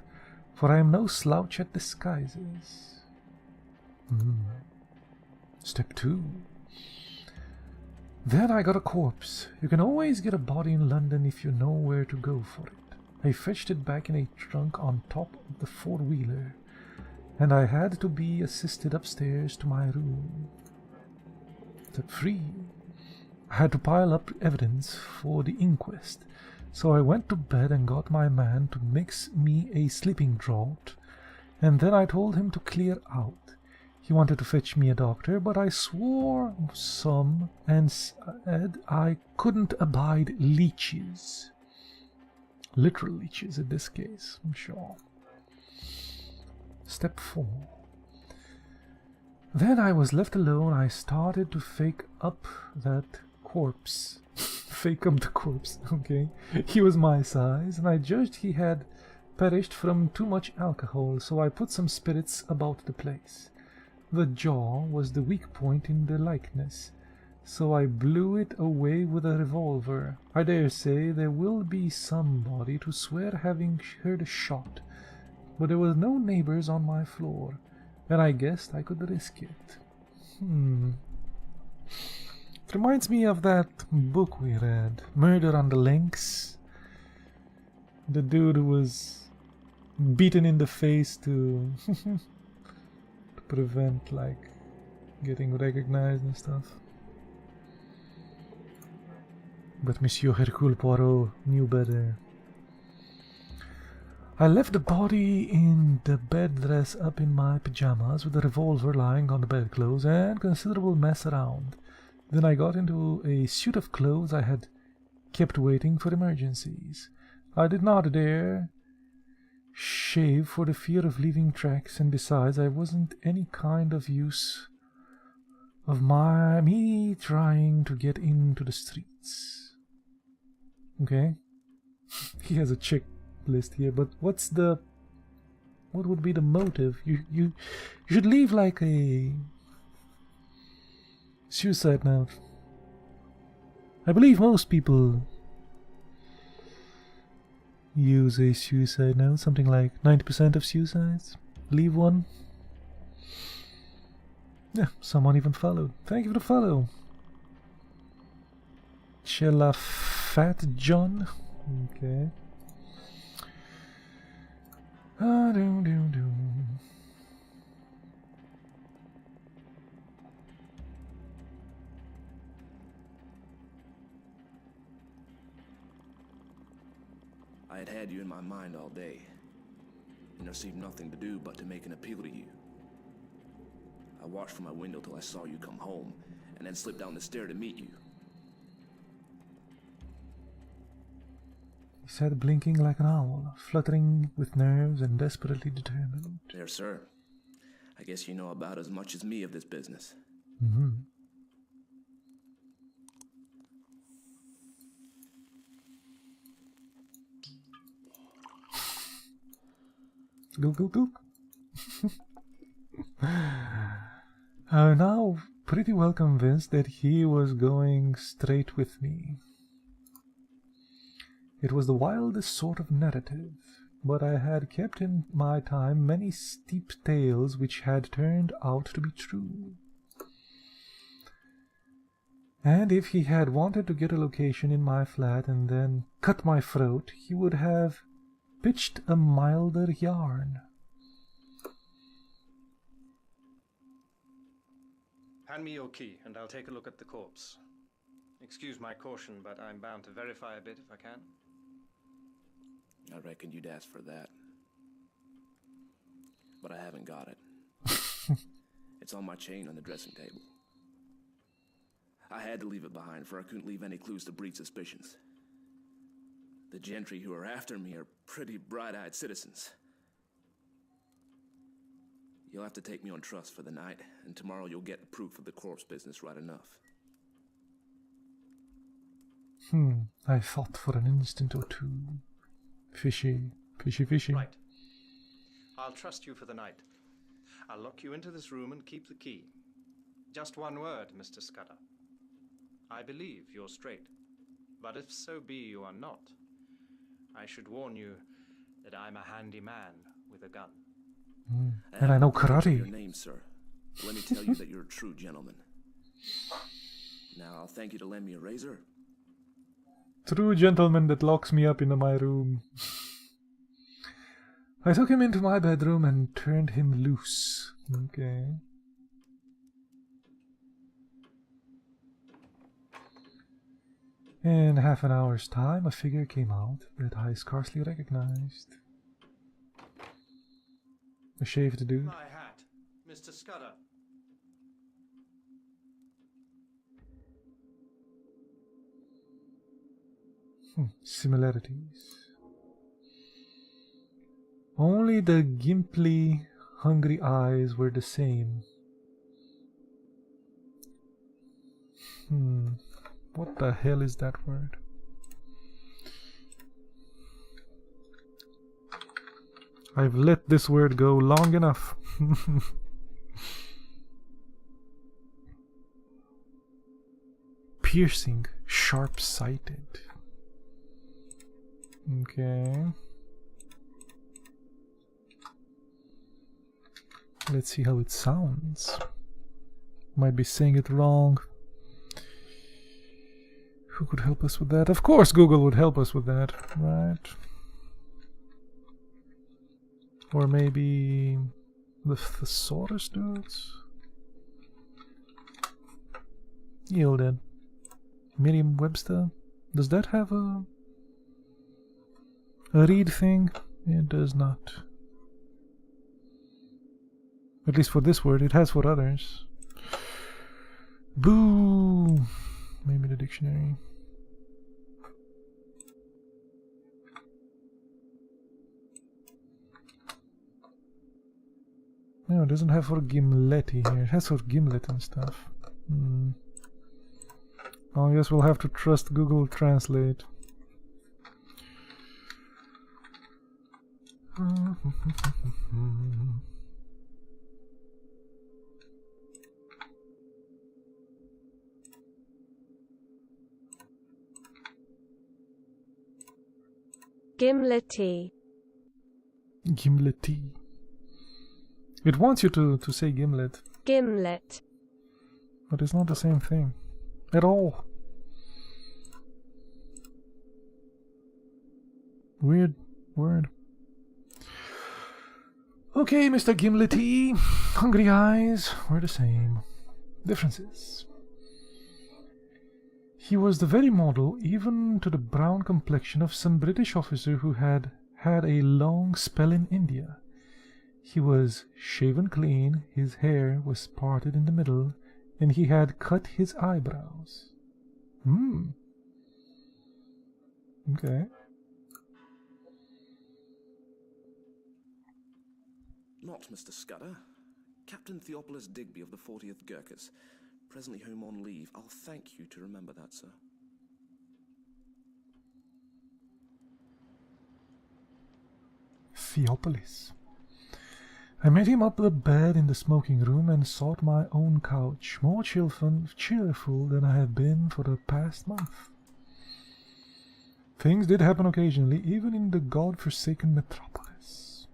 for I am no slouch at disguises. Step 2. Then I got a corpse. You can always get a body in London if you know where to go for it. I fetched it back in a trunk on top of the four-wheeler, and I had to be assisted upstairs to my room. Step 3. I had to pile up evidence for the inquest, so I went to bed and got my man to mix me a sleeping draught, and then I told him to clear out. He wanted to fetch me a doctor, but I swore some and said I couldn't abide leeches. Literal leeches in this case, I'm sure. Step 4. Then I was left alone. I started to fake up that corpse. Fake up the corpse, okay? He was my size, and I judged he had perished from too much alcohol, so I put some spirits about the place. The jaw was the weak point in the likeness, so I blew it away with a revolver. I dare say there will be somebody to swear having heard a shot, but there were no neighbors on my floor, and I guessed I could risk it. It reminds me of that book we read, Murder on the Links. The dude who was beaten in the face to prevent getting recognized and stuff. But Monsieur Hercule Poirot knew better. I left the body in the bed dress up in my pajamas with a revolver lying on the bedclothes and considerable mess around. Then I got into a suit of clothes I had kept waiting for emergencies. I did not dare shave for the fear of leaving tracks, and besides, I wasn't any kind of use of me trying to get into the streets. Okay? He has a checklist here, but what would be the motive? You should leave like a suicide note. I believe most people use a suicide note. Something like 90% of suicides leave one. Yeah, someone even followed. Thank you for the follow. Chella Fat John. Okay. I had had you in my mind all day, and there seemed nothing to do but to make an appeal to you. I watched from my window till I saw you come home, and then slipped down the stair to meet you. He said, blinking like an owl, fluttering with nerves and desperately determined. There, sir. I guess you know about as much as me of this business. Mm-hmm. Gook. I'm now pretty well convinced that he was going straight with me. It was the wildest sort of narrative, but I had kept in my time many steep tales which had turned out to be true. And if he had wanted to get a location in my flat and then cut my throat, he would have pitched a milder yarn. Hand me your key, and I'll take a look at the corpse. Excuse my caution, but I'm bound to verify a bit if I can. I reckon you'd ask for that. But I haven't got it. It's on my chain on the dressing table. I had to leave it behind, for I couldn't leave any clues to breed suspicions. The gentry who are after me are pretty bright-eyed citizens. You'll have to take me on trust for the night, and tomorrow you'll get proof of the corpse business right enough. I thought for an instant or two. Fishy. Right. I'll trust you for the night. I'll lock you into this room and keep the key. Just one word, Mr. Scudder. I believe you're straight. But if so be you are not, I should warn you that I'm a handy man with a gun. And I know Your karate. name, sir. Let me tell you that you're a true gentleman. Now I'll thank you to lend me a razor. True gentleman that locks me up in my room. I took him into my bedroom and turned him loose. Okay. In half an hour's time, a figure came out that I scarcely recognized. A shaved dude. My hat, Mr. Scudder. Similarities. Only the gimply, hungry eyes were the same. What the hell is that word? I've let this word go long enough. Piercing, sharp-sighted. Okay. Let's see how it sounds. Might be saying it wrong. Who could help us with that? Of course Google would help us with that, right? Or maybe the thesaurus dudes? Yielded. Merriam-Webster? Does that have a read thing? It does not. At least for this word, it has for others. Boo! Maybe the dictionary. No, it doesn't have for gimleti here. It has for gimlet and stuff. I guess we'll have to trust Google Translate. Gimlety. Gimlety. It wants you to say gimlet. Gimlet. But it's not the same thing. At all. Weird word. Okay, Mr. Gimlety. Hungry eyes were the same. Differences. He was the very model, even to the brown complexion, of some British officer who had had a long spell in India. He was shaven clean, his hair was parted in the middle, and he had cut his eyebrows. Okay. Not Mr. Scudder. Captain Theophilus Digby of the 40th Gurkhas. Presently home on leave. I'll thank you to remember that, sir. Theophilus. I made him up the bed in the smoking room and sought my own couch, more cheerful than I have been for the past month. Things did happen occasionally, even in the god-forsaken metropolis.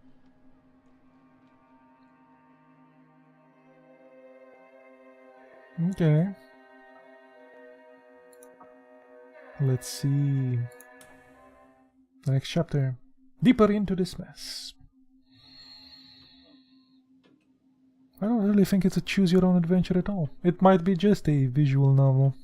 Okay. Let's see. The next chapter. Deeper into this mess. I don't really think it's a choose-your-own-adventure at all. It might be just a visual novel.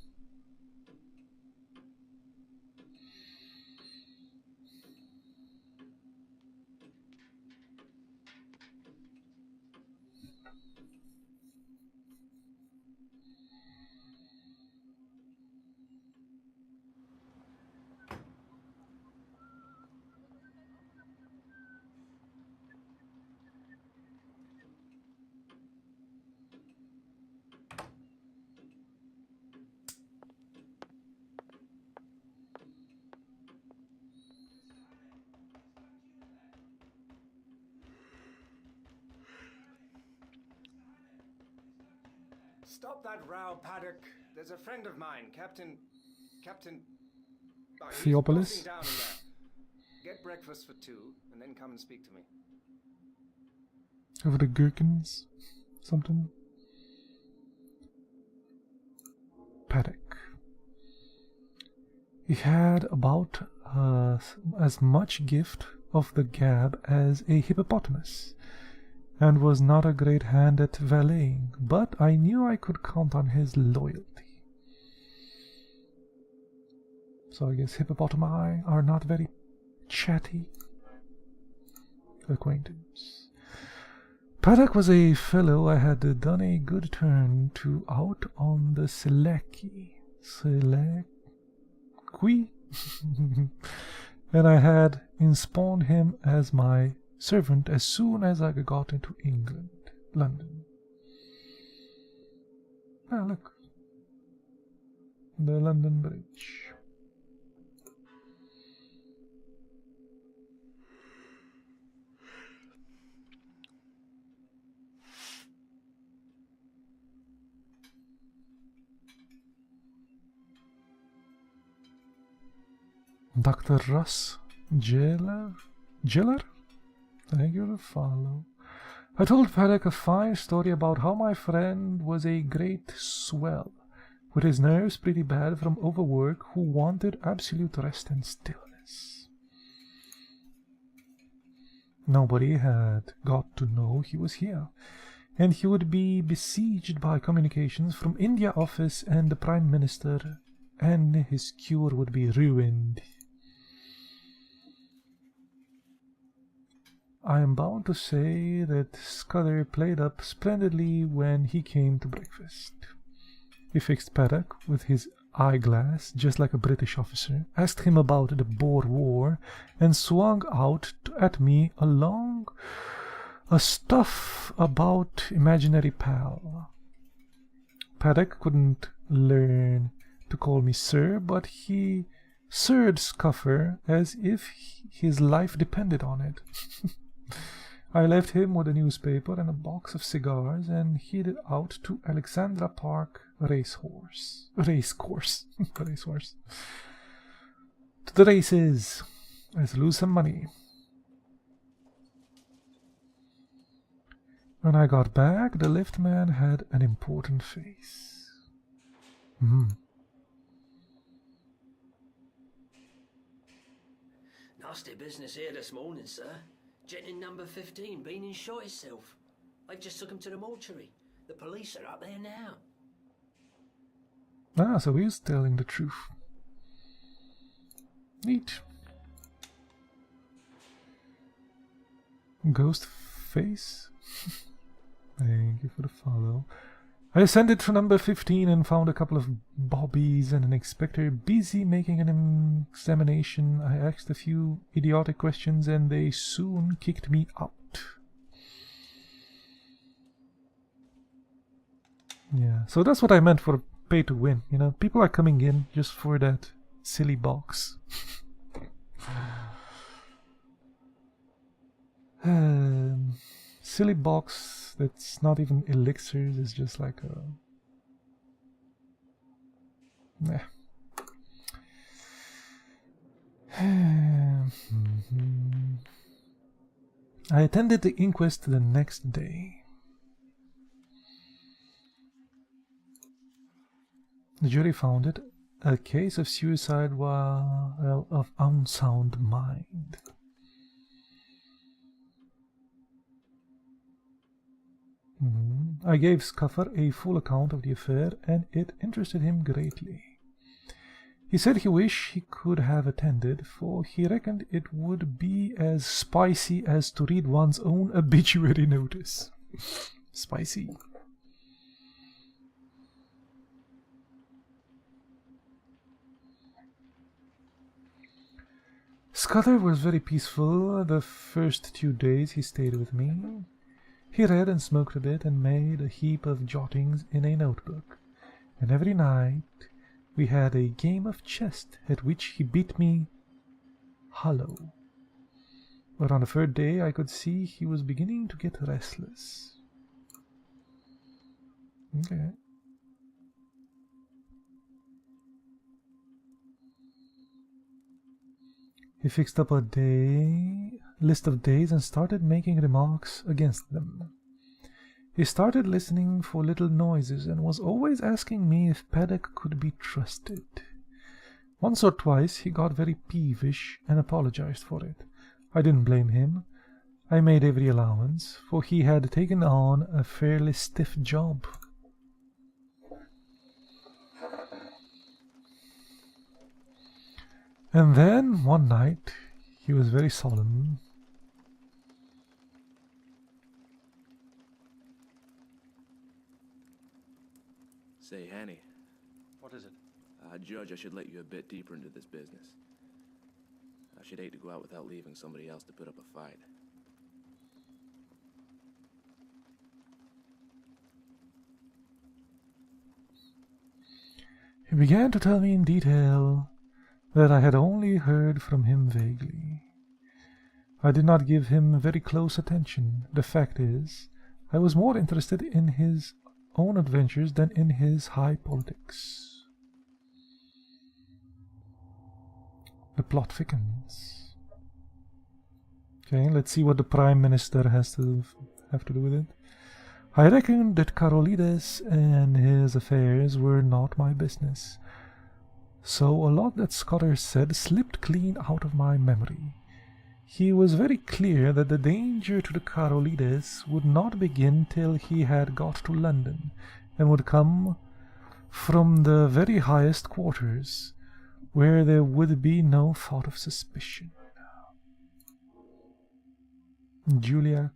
Stop that row, Paddock. There's a friend of mine, Captain... Oh, he's Theophilus? bossing down in there. Get breakfast for 2, and then come and speak to me. Over the gherkins? Something? Paddock. He had about as much gift of the gab as a hippopotamus, and was not a great hand at valeting, but I knew I could count on his loyalty. So I guess hippopotami are not very chatty acquaintance. Paddock was a fellow I had done a good turn to out on the Seleki. And I had installed him as my servant as soon as I got into England, London. Ah, look. The London Bridge. Dr. Russ Jailer? Thank you to follow. I told Paddock a fine story about how my friend was a great swell, with his nerves pretty bad from overwork, who wanted absolute rest and stillness. Nobody had got to know he was here, and he would be besieged by communications from India office and the Prime Minister, and his cure would be ruined. I am bound to say that Scudder played up splendidly when he came to breakfast. He fixed Paddock with his eyeglass, just like a British officer, asked him about the Boer War, and swung out at me along a stuff about imaginary pal. Paddock couldn't learn to call me sir, but he sirred Scuffer as if his life depended on it. I left him with a newspaper and a box of cigars and headed out to Alexandra Park Racecourse. Racehorse. To the races. Let's lose some money. When I got back, the liftman had an important face. Nasty business here this morning, sir. Gent in number 15 been and shot himself. I just took him to the mortuary. The police are up there now. Ah, so he's telling the truth. Neat. Ghost face. Thank you for the follow. I ascended to number 15 and found a couple of bobbies and an inspector busy making an examination. I asked a few idiotic questions and they soon kicked me out. Yeah, so that's what I meant for pay to win. You know, people are coming in just for that silly box. Silly box that's not even elixirs, is just like a... Nah. I attended the inquest the next day. The jury found it a case of suicide while of unsound mind. I gave Scuffer a full account of the affair, and it interested him greatly. He said he wished he could have attended, for he reckoned it would be as spicy as to read one's own obituary notice. Spicy. Scudder was very peaceful the first 2 days he stayed with me. He read and smoked a bit and made a heap of jottings in a notebook, and every night we had a game of chess at which he beat me hollow. But on the third day I could see he was beginning to get restless. Okay. He fixed up a list of days and started making remarks against them. He started listening for little noises and was always asking me if Paddock could be trusted. Once or twice he got very peevish and apologized for it. I didn't blame him. I made every allowance, for he had taken on a fairly stiff job. And then, one night, he was very solemn. Say, Hanny. What is it? Judge, I should let you a bit deeper into this business. I should hate to go out without leaving somebody else to put up a fight. He began to tell me in detail that I had only heard from him vaguely. I did not give him very close attention. The fact is, I was more interested in his own adventures than in his high politics. The plot thickens. Okay, let's see what the Prime Minister has to have to do with it. I reckoned that Carolides and his affairs were not my business, so a lot that Scudder said slipped clean out of my memory. He was very clear that the danger to the Carolides would not begin till he had got to London, and would come from the very highest quarters, where there would be no thought of suspicion. Julia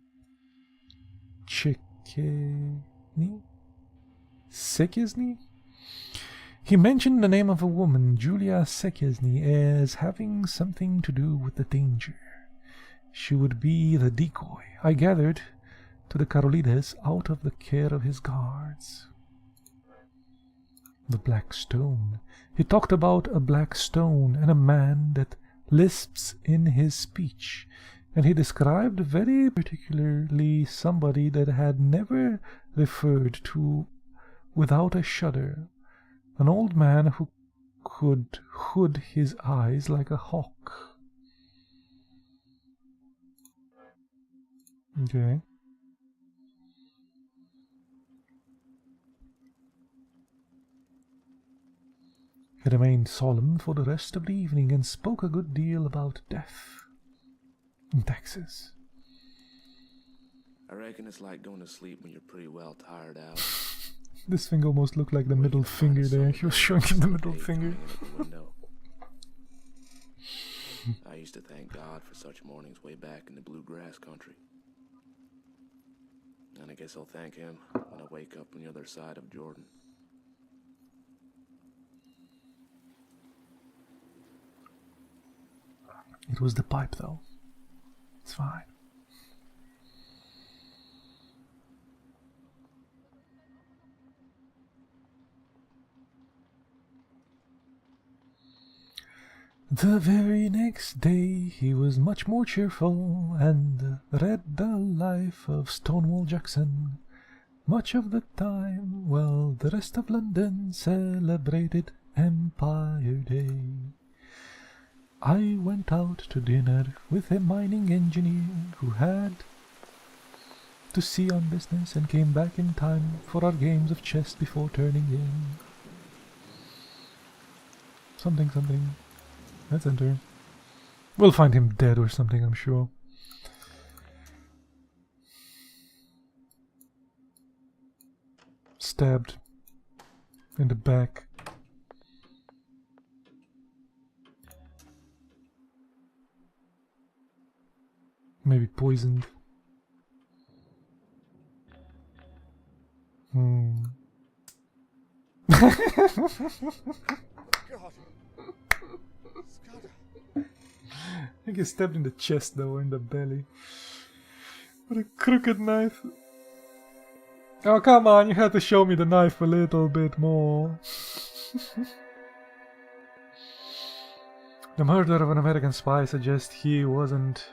Sekesny? He mentioned the name of a woman, Julia Sekesny, as having something to do with the danger. She would be the decoy, I gathered, to the Carolides out of the care of his guards. The black stone. He talked about a black stone and a man that lisps in his speech, and he described very particularly somebody that had never referred to without a shudder, an old man who could hood his eyes like a hawk. Okay. He remained solemn for the rest of the evening and spoke a good deal about death in Texas. I reckon it's like going to sleep when you're pretty well tired out. This thing almost looked like the middle finger there. He was showing him the middle finger. I used to thank God for such mornings way back in the bluegrass country. And I guess I'll thank him when I wake up on the other side of Jordan. It was the pipe, though. It's fine. The very next day he was much more cheerful and read the life of Stonewall Jackson. Much of the time, while the rest of London celebrated Empire Day. I went out to dinner with a mining engineer who had to sea on business and came back in time for our games of chess before turning in. Something. Let's enter. We'll find him dead or something, I'm sure. Stabbed in the back. Maybe poisoned. God. Scudder. I think he stabbed in the chest though, or in the belly. What a crooked knife. Oh, come on, you had to show me the knife a little bit more. The murder of an American spy suggests he wasn't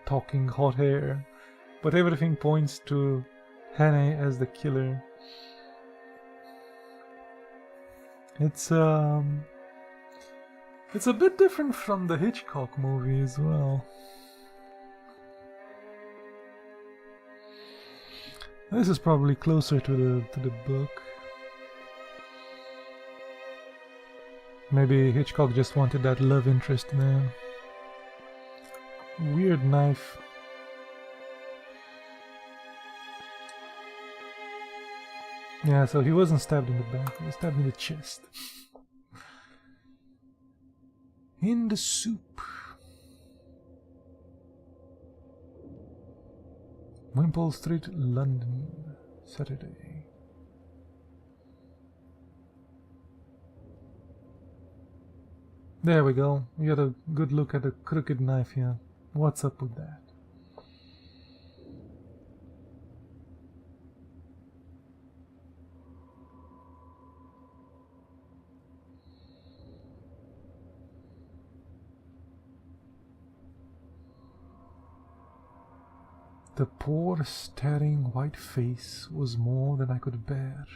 talking hot air, but everything points to Hannay as the killer. It's a bit different from the Hitchcock movie as well. This is probably closer to the book. Maybe Hitchcock just wanted that love interest there. Weird knife. Yeah, so he wasn't stabbed in the back, he was stabbed in the chest. In the soup. Wimpole Street, London, Saturday. There we go. We got a good look at the crooked knife here. What's up with that? The poor staring white face was more than I could bear.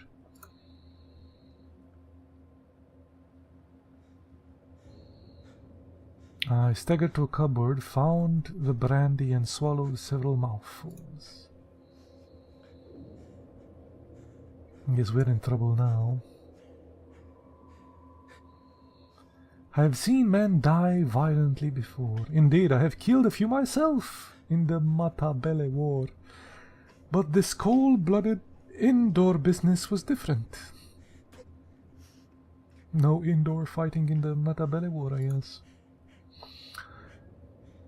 I staggered to a cupboard, found the brandy and swallowed several mouthfuls. Guess we're in trouble now. I have seen men die violently before. Indeed, I have killed a few myself in the Matabele War. But this cold-blooded indoor business was different. No indoor fighting in the Matabele War, I guess.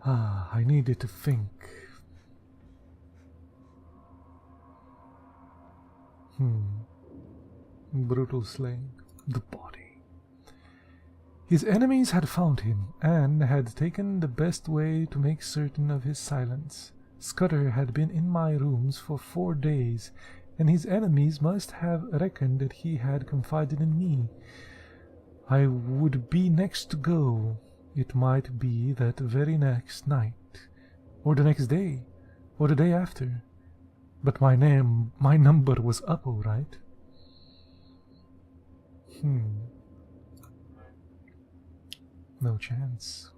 I needed to think. Brutal slaying. The body. His enemies had found him, and had taken the best way to make certain of his silence. Scudder had been in my rooms for 4 days, and his enemies must have reckoned that he had confided in me. I would be next to go. It might be that very next night, or the next day, or the day after. But my number was up, all right. No chance.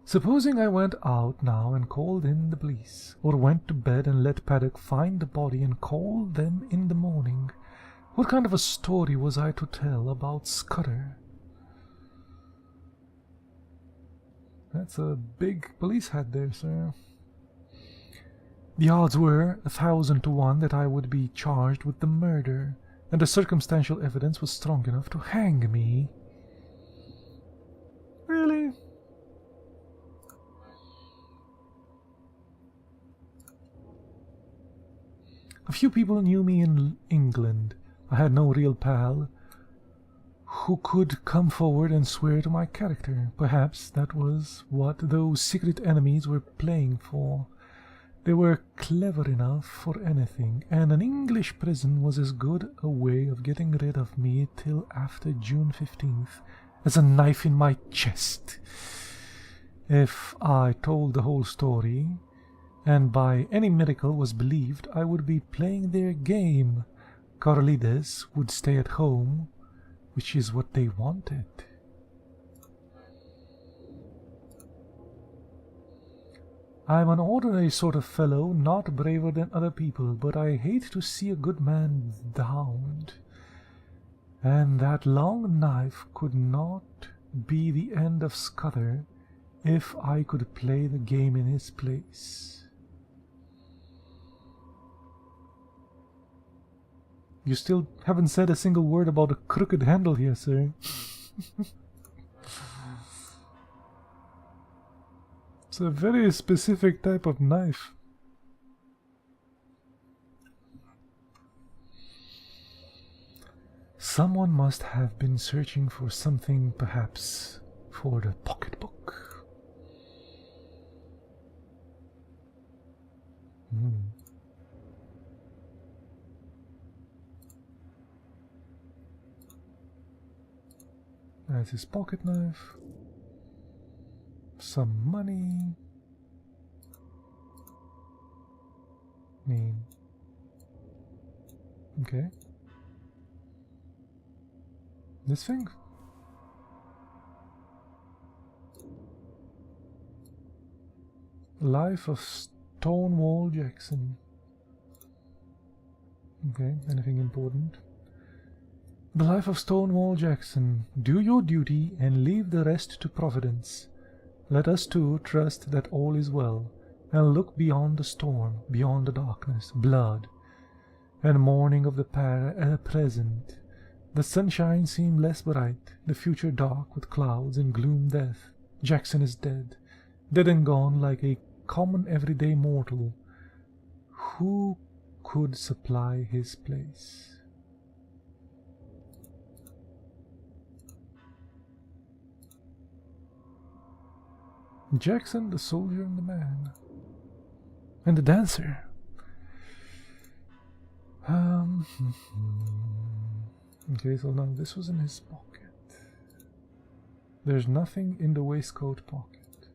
Supposing I went out now and called in the police, or went to bed and let Paddock find the body and call them in the morning, what kind of a story was I to tell about Scudder? That's a big police hat there, sir. The odds were 1,000 to 1 that I would be charged with the murder, and the circumstantial evidence was strong enough to hang me. Really? Few people knew me in England. I had no real pal who could come forward and swear to my character. Perhaps that was what those secret enemies were playing for. They were clever enough for anything, and an English prison was as good a way of getting rid of me till after June 15th as a knife in my chest. If I told the whole story, and by any miracle was believed, I would be playing their game. Carlides would stay at home, which is what they wanted. I'm an ordinary sort of fellow, not braver than other people, but I hate to see a good man downed. And that long knife could not be the end of Scudder if I could play the game in his place. You still haven't said a single word about a crooked handle here, sir. It's a very specific type of knife. Someone must have been searching for something, perhaps for the pocketbook. That's his pocket knife. Some money. Okay. This thing? Life of Stonewall Jackson. Okay, anything important? The life of Stonewall Jackson. Do your duty and leave the rest to Providence. Let us too trust that all is well, and look beyond the storm, beyond the darkness, blood, and mourning of the present. The sunshine seemed less bright, the future dark with clouds and gloom death. Jackson is dead, dead and gone like a common everyday mortal. Who could supply his place? Jackson, the soldier and the man. And the dancer. Okay, so now this was in his pocket. There's nothing in the waistcoat pocket.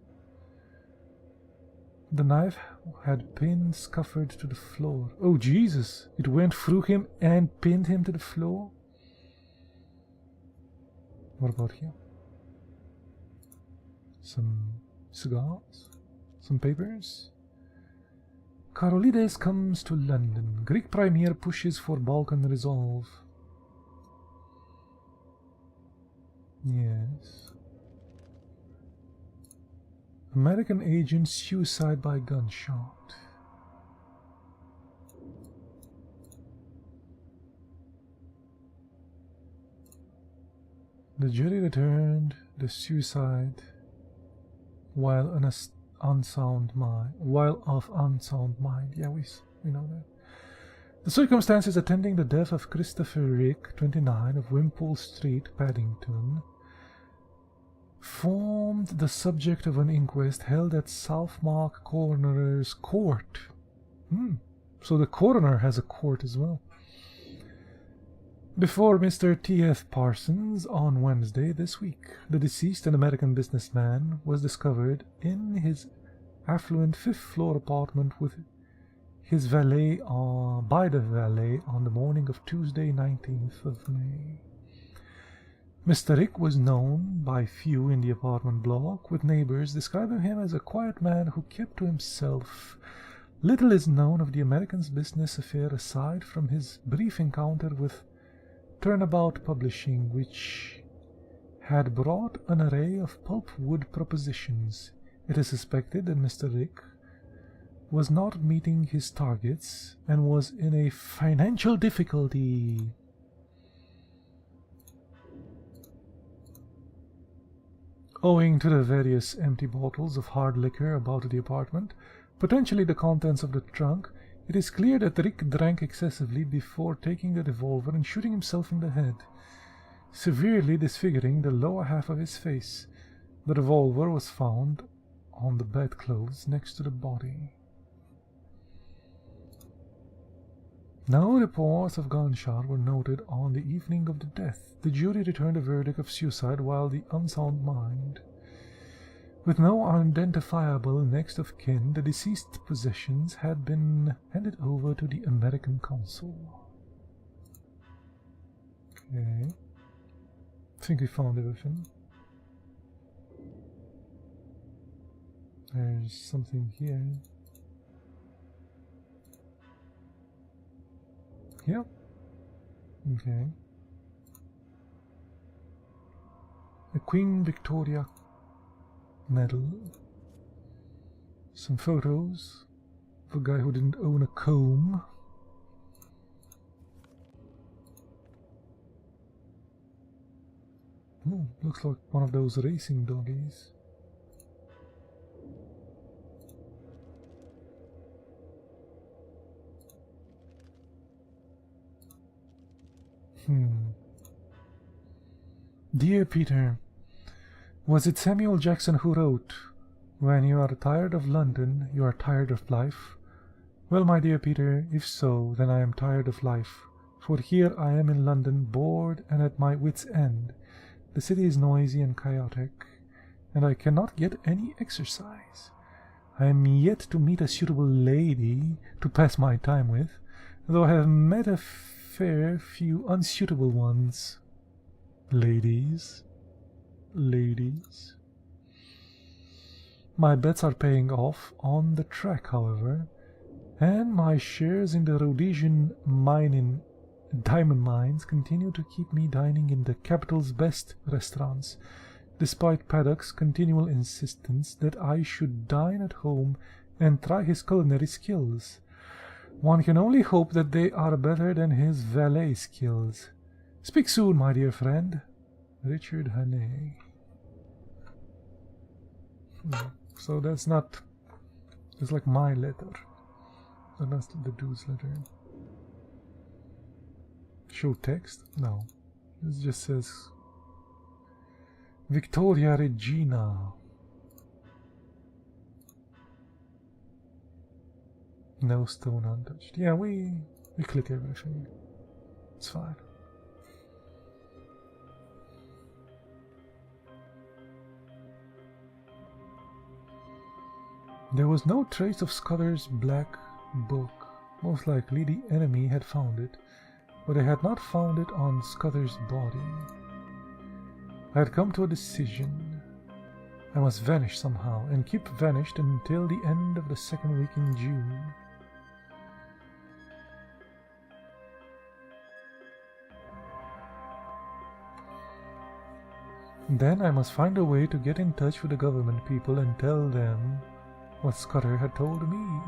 The knife had pinned Scufford to the floor. Oh, Jesus! It went through him and pinned him to the floor? What about here? Some cigars? Some papers? Carolides comes to London. Greek Premier pushes for Balkan resolve. Yes. American agent suicide by gunshot. The jury returned the suicide while of unsound mind. Yeah, we know that. The circumstances attending the death of Christopher Rick, 29, of Wimpole Street, Paddington, formed the subject of an inquest held at Southmark Coroner's Court. So the coroner has a court as well. Before Mr. T.F. Parsons on Wednesday this week, the deceased, an American businessman, was discovered in his affluent fifth-floor apartment with his valet by the valet on the morning of Tuesday, 19th of May. Mr. Rick was known by few in the apartment block, with neighbors describing him as a quiet man who kept to himself. Little is known of the American's business affair aside from his brief encounter with Turnabout Publishing, which had brought an array of pulpwood propositions. It is suspected that Mr. Rick was not meeting his targets and was in a financial difficulty. Owing to the various empty bottles of hard liquor about the apartment, potentially the contents of the trunk, It is clear that Rick drank excessively before taking the revolver and shooting himself in the head, severely disfiguring the lower half of his face. The revolver was found on the bedclothes next to the body. No reports of gunshot were noted on the evening of the death. The jury returned a verdict of suicide while the unsound mind. With no identifiable next of kin, the deceased's possessions had been handed over to the American consul. Okay. I think we found everything. There's something here. Yep. Okay. A Queen Victoria medal. Some photos of a guy who didn't own a comb. Oh, looks like one of those racing doggies. Dear Peter, was it Samuel Jackson who wrote, "When you are tired of London, you are tired of life"? Well, my dear Peter, if so, then I am tired of life. For here I am in London, bored and at my wits' end. The city is noisy and chaotic, and I cannot get any exercise. I am yet to meet a suitable lady to pass my time with, though I have met a fair few unsuitable ones. Ladies. My bets are paying off on the track, however, and my shares in the Rhodesian diamond mines continue to keep me dining in the capital's best restaurants, despite Paddock's continual insistence that I should dine at home and try his culinary skills. One can only hope that they are better than his valet skills. Speak soon, my dear friend. Richard Hannay. So that's not... It's like my letter. That's the dude's letter. Show text? No. This just says... Victoria Regina. No stone untouched. Yeah, we click everything. It's fine. There was no trace of Scudder's black book. Most likely the enemy had found it, but they had not found it on Scudder's body. I had come to a decision. I must vanish somehow, and keep vanished until the end of the second week in June. Then I must find a way to get in touch with the government people and tell them what Scudder had told me.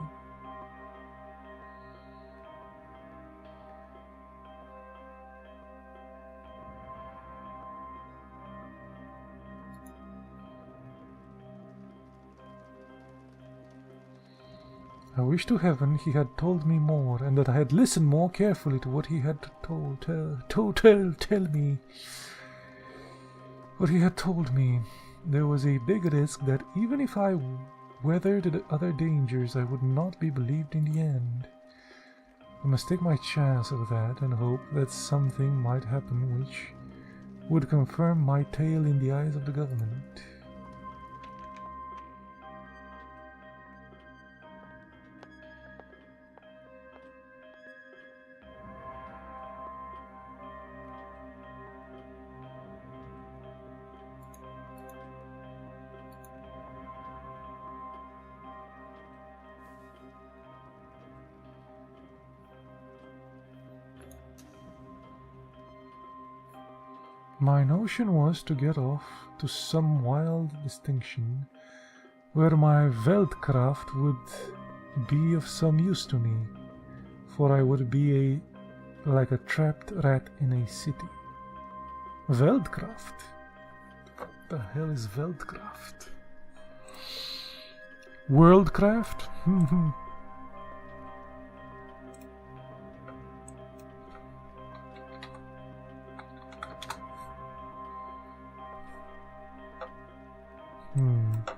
I wish to heaven he had told me more, and that I had listened more carefully to what he had tell me. What he had told me. There was a big risk that even if I weathered the other dangers, I would not be believed in the end. I must take my chance of that and hope that something might happen which would confirm my tale in the eyes of the government. My notion was to get off to some wild distinction where my Weltkraft would be of some use to me, for I would be like a trapped rat in a city. Weltkraft? What the hell is Weltkraft? Worldcraft?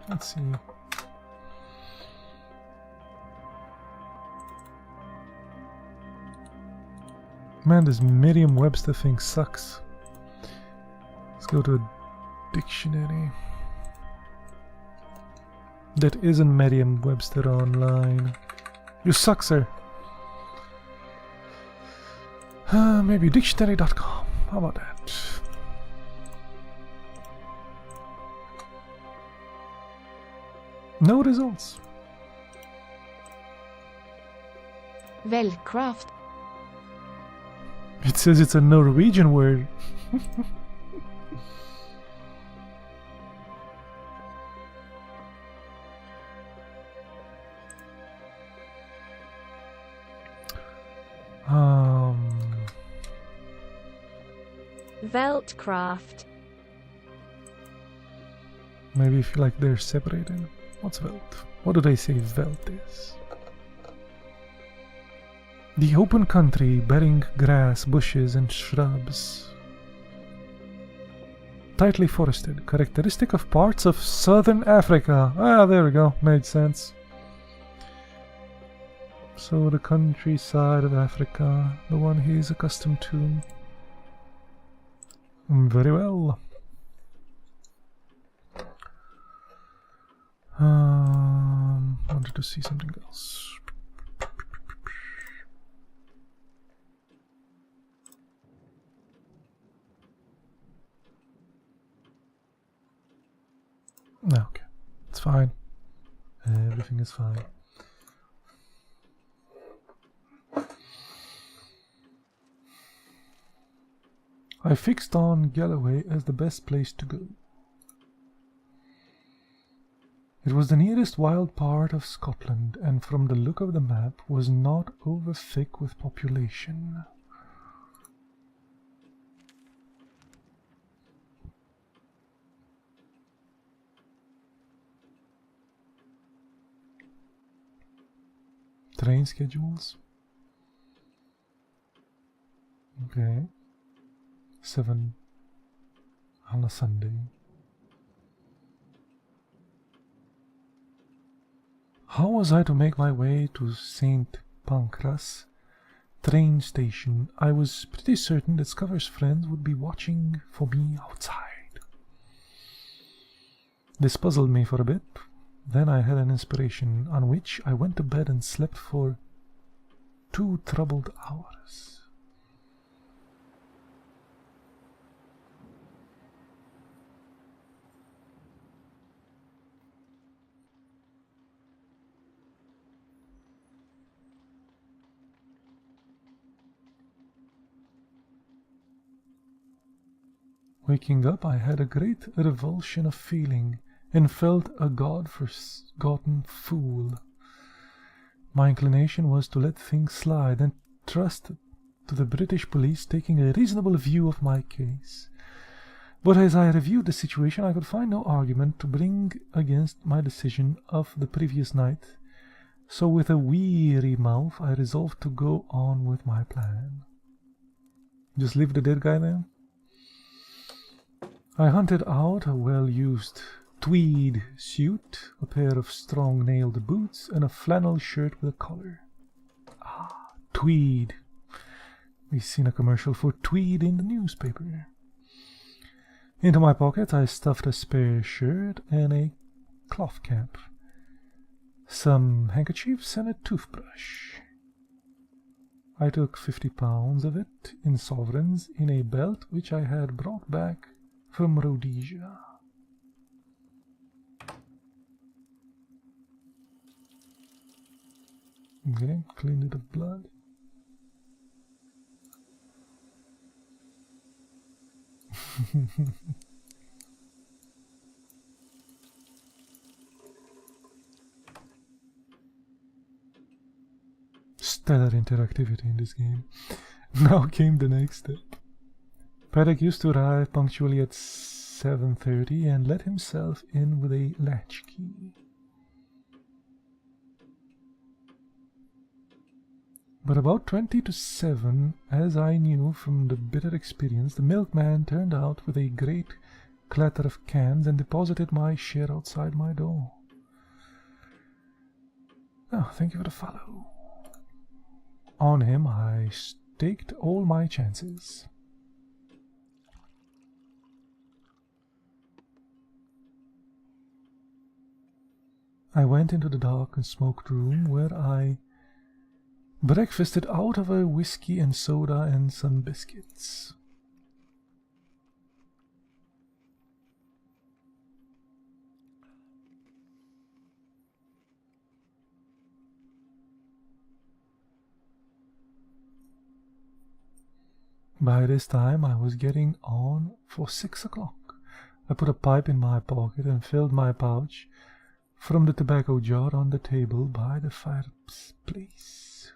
Let's see. Man, this Merriam-Webster thing sucks. Let's go to a dictionary. That isn't Merriam-Webster online. You suck, sir. Maybe dictionary.com. How about that? No results. Velcraft. It says it's a Norwegian word. Veltcraft. Maybe if like they're separated. What's Velt? What do they say Velt is? The open country bearing grass, bushes and shrubs. Tightly forested, characteristic of parts of southern Africa. Ah, there we go, made sense. So the countryside of Africa, the one he's accustomed to. Very well. Wanted to see something else. No, okay, it's fine. Everything is fine. I fixed on Galloway as the best place to go. It was the nearest wild part of Scotland, and from the look of the map was not over thick with population. Train schedules. Okay. 7 on a Sunday. How was I to make my way to St. Pancras train station? I was pretty certain that Scover's friends would be watching for me outside. This puzzled me for a bit. Then I had an inspiration, on which I went to bed and slept for 2 troubled hours. Waking up, I had a great revulsion of feeling, and felt a God-forgotten fool. My inclination was to let things slide, and trust to the British police taking a reasonable view of my case. But as I reviewed the situation, I could find no argument to bring against my decision of the previous night, so with a weary mouth I resolved to go on with my plan. Just leave the dead guy there? I hunted out a well-used tweed suit, a pair of strong nailed boots, and a flannel shirt with a collar. Ah, tweed. We've seen a commercial for tweed in the newspaper. Into my pocket I stuffed a spare shirt and a cloth cap, some handkerchiefs and a toothbrush. I took 50 pounds of it in sovereigns in a belt which I had brought back from Rhodesia. Okay, cleaned it of blood. Stellar interactivity in this game. Now came the next step. Paddock used to arrive punctually at 7:30 and let himself in with a latchkey. But about 20 to 7, as I knew from the bitter experience, the milkman turned out with a great clatter of cans and deposited my share outside my door. Oh, thank you for the follow. On him, I staked all my chances. I went into the dark and smoked room where I breakfasted out of a whiskey and soda and some biscuits. By this time I was getting on for 6 o'clock. I put a pipe in my pocket and filled my pouch from the tobacco jar on the table by the fireplace.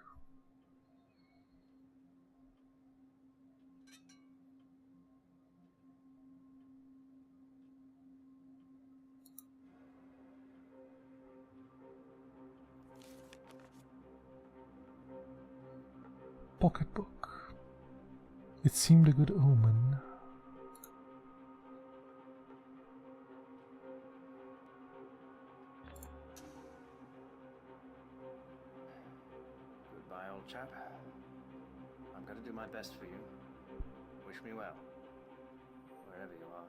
Pocketbook. It seemed a good omen. Goodbye, old chap. I'm going to do my best for you. Wish me well, wherever you are.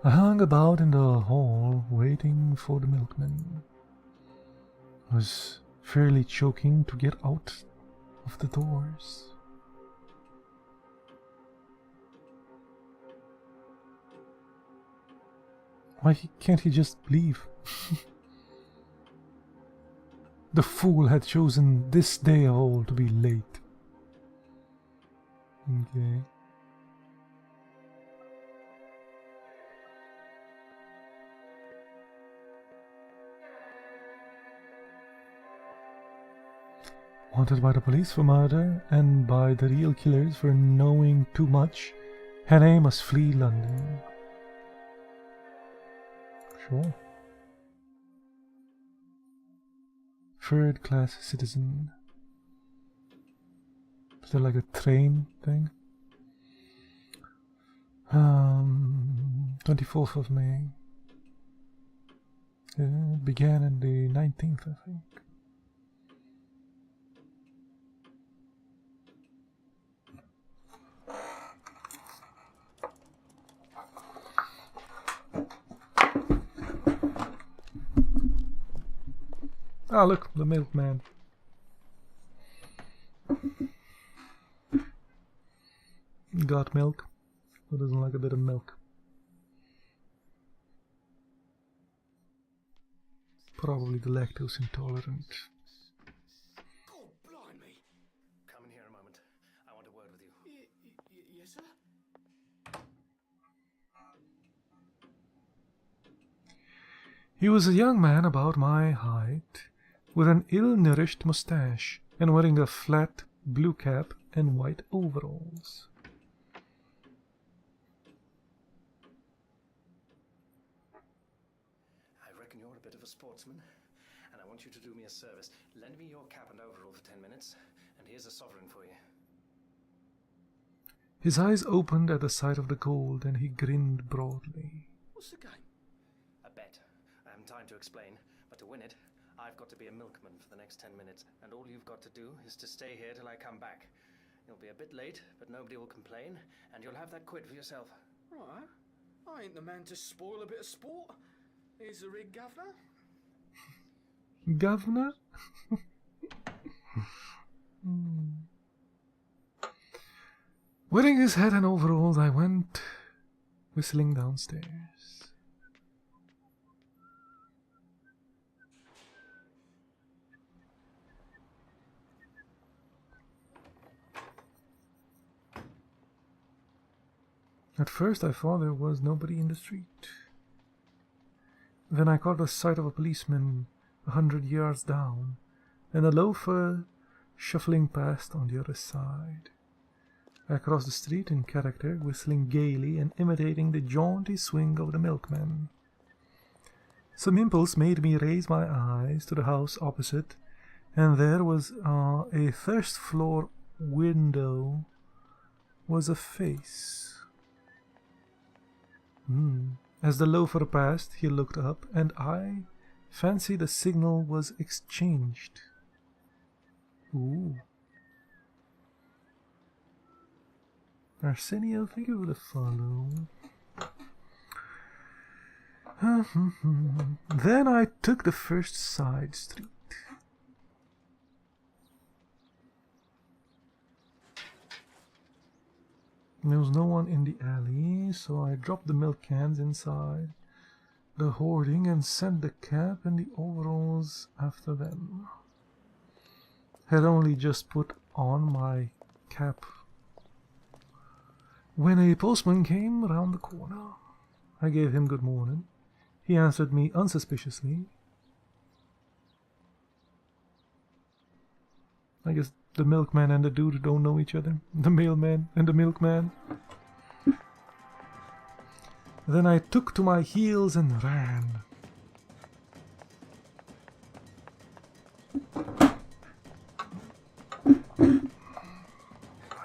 I hung about in the hall, waiting for the milkman. I was fairly choking to get out of the doors. Why can't he just leave? The fool had chosen this day of all to be late. Okay. Wanted by the police for murder and by the real killers for knowing too much. Hannah must flee London. Sure. Third class citizen. Is there like a train thing? 24th of May. It began on the 19th, I think. Ah, look, the milkman. Got milk. Who doesn't like a bit of milk? Probably the lactose intolerant. God, blimey. Come in here a moment. I want a word with you. Yes, sir? He was a young man about my height, with an ill-nourished mustache, and wearing a flat blue cap and white overalls. I reckon you're a bit of a sportsman, and I want you to do me a service. Lend me your cap and overall for 10 minutes, and here's a sovereign for you. His eyes opened at the sight of the gold, and he grinned broadly. What's the game? A bet. I haven't time to explain, but to win it, I've got to be a milkman for the next 10 minutes, and all you've got to do is to stay here till I come back. You'll be a bit late, but nobody will complain, and you'll have that quid for yourself. Right. I ain't the man to spoil a bit of sport. Here's the rig, governor. Governor? Wearing his hat and overalls, I went whistling downstairs. At first I thought there was nobody in the street. Then I caught the sight of a policeman 100 yards down, and a loafer shuffling past on the other side. I crossed the street in character, whistling gaily and imitating the jaunty swing of the milkman. Some impulse made me raise my eyes to the house opposite, and there was a first-floor window was a face. As the loafer passed, he looked up, and I fancied a signal was exchanged. Ooh. Arsenio, thank you for the follow. Then I took the first side street. There was no one in the alley, so I dropped the milk cans inside the hoarding and sent the cap and the overalls after them. Had only just put on my cap when a postman came round the corner. I gave him good morning. He answered me unsuspiciously. I guess the milkman and the dude don't know each other. The mailman and the milkman. Then I took to my heels and ran.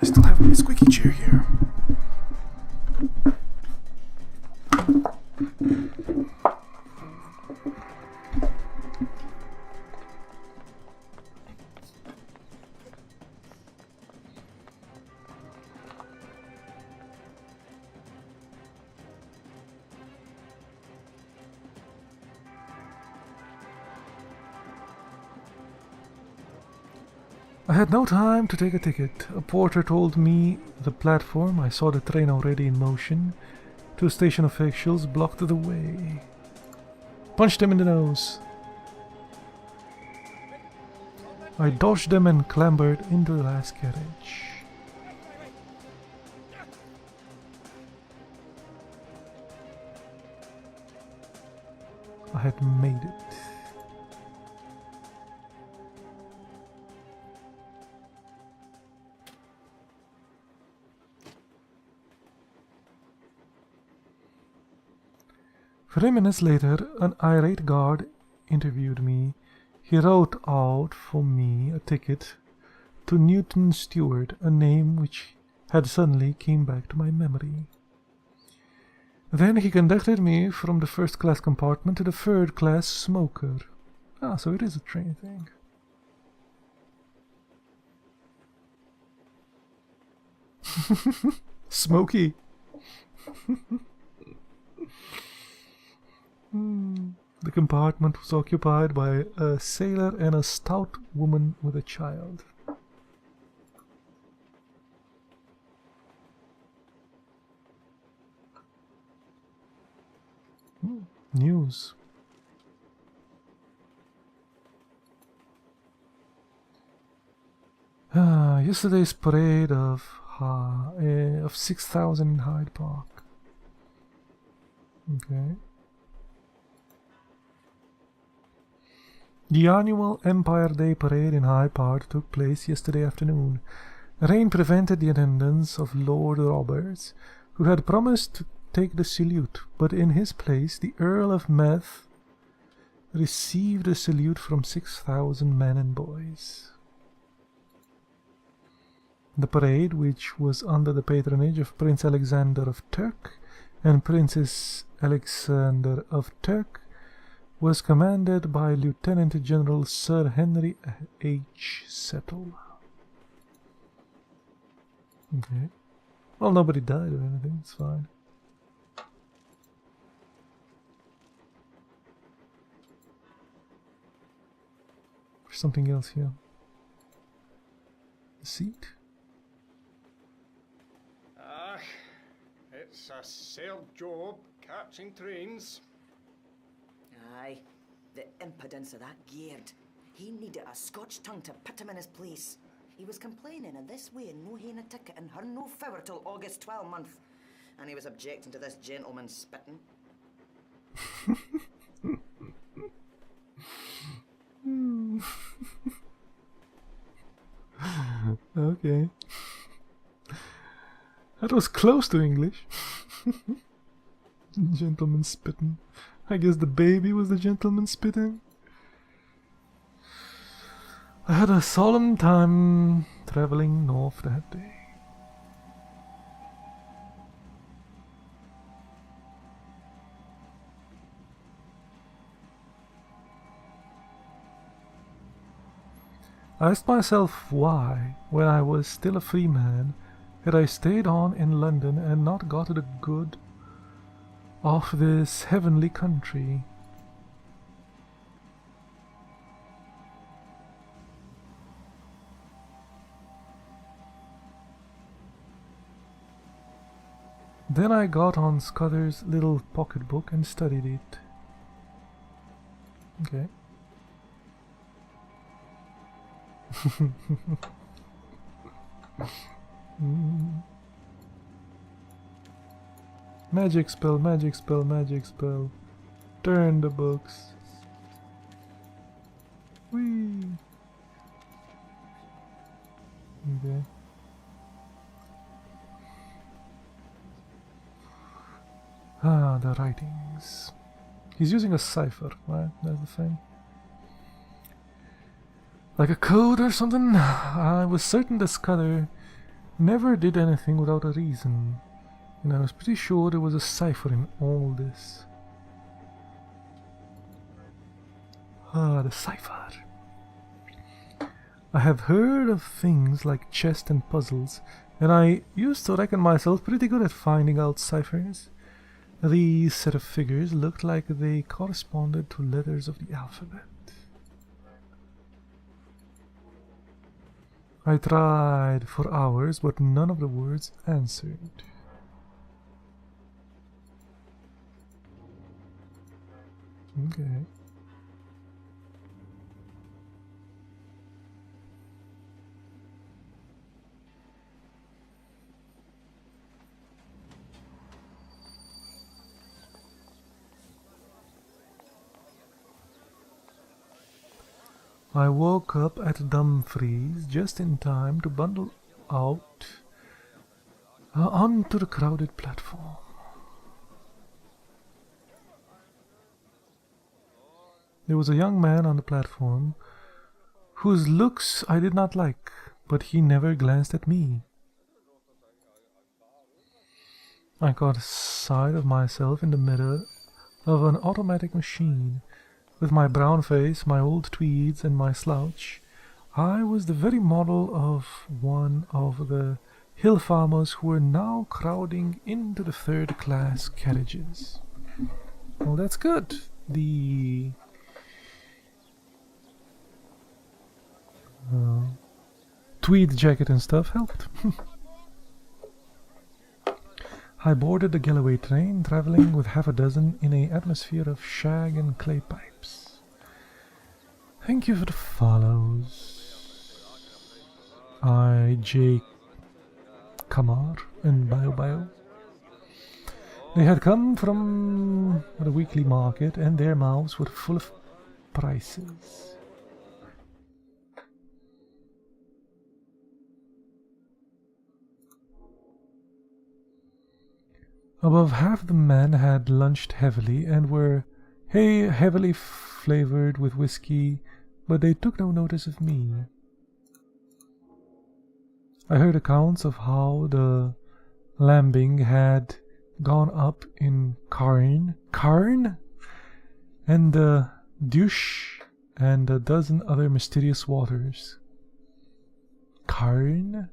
I still have my squeaky chair here. I had no time to take a ticket. A porter told me the platform. I saw the train already in motion. Two station officials blocked the way. Punched them in the nose. I dodged them and clambered into the last carriage. I had made it. Three minutes later, an irate guard interviewed me. He wrote out for me a ticket to Newton Stewart, a name which had suddenly came back to my memory. Then he conducted me from the first-class compartment to the third-class smoker. Ah, so it is a train thing. Smoky. The compartment was occupied by a sailor and a stout woman with a child. News. Yesterday's parade of 6,000 in Hyde Park. Okay. The annual Empire Day Parade in Hyde Park took place yesterday afternoon. Rain prevented the attendance of Lord Roberts, who had promised to take the salute, but in his place the Earl of Meath received a salute from 6,000 men and boys. The parade, which was under the patronage of Prince Alexander of Turk and Princess Alexander of Turk, was commanded by Lieutenant General Sir Henry H. Settle. Okay. Well, nobody died or anything, it's fine. There's something else here. The seat? It's a sailed job catching trains. Aye, the impudence of that Geared. He needed a Scotch tongue to put him in his place. He was complaining in this way and no haying a ticket and her no fower till August 12 month. And he was objecting to this gentleman spitting. Okay. That was close to English. Gentleman spitting. I guess the baby was the gentleman spitting. I had a solemn time traveling north that day. I asked myself why, when I was still a free man, had I stayed on in London and not got the good of this heavenly country. Then I got on Scudder's little pocketbook and studied it. Okay. Magic spell, magic spell, magic spell. Turn the books. Whee! Okay. Ah, the writings. He's using a cipher, right? That's the thing. Like a code or something? I was certain that Scudder never did anything without a reason. And I was pretty sure there was a cipher in all this. Ah, the cipher. I have heard of things like chess and puzzles, and I used to reckon myself pretty good at finding out ciphers. These set of figures looked like they corresponded to letters of the alphabet. I tried for hours, but none of the words answered. Okay. I woke up at Dumfries just in time to bundle out onto the crowded platform. There was a young man on the platform whose looks I did not like, but he never glanced at me. I caught sight of myself in the mirror of an automatic machine. With my brown face, my old tweeds, and my slouch, I was the very model of one of the hill farmers who were now crowding into the third-class carriages. Well, that's good. The tweed jacket and stuff helped. I boarded the Galloway train, traveling with half a dozen in an atmosphere of shag and clay pipes. Thank you for the follows. J. Kamar and Bio. They had come from the weekly market, and their mouths were full of prices. Above half the men had lunched heavily and were heavily flavored with whiskey, but they took no notice of me. I heard accounts of how the lambing had gone up in Cairn, and the Douche, and a dozen other mysterious waters. Cairn?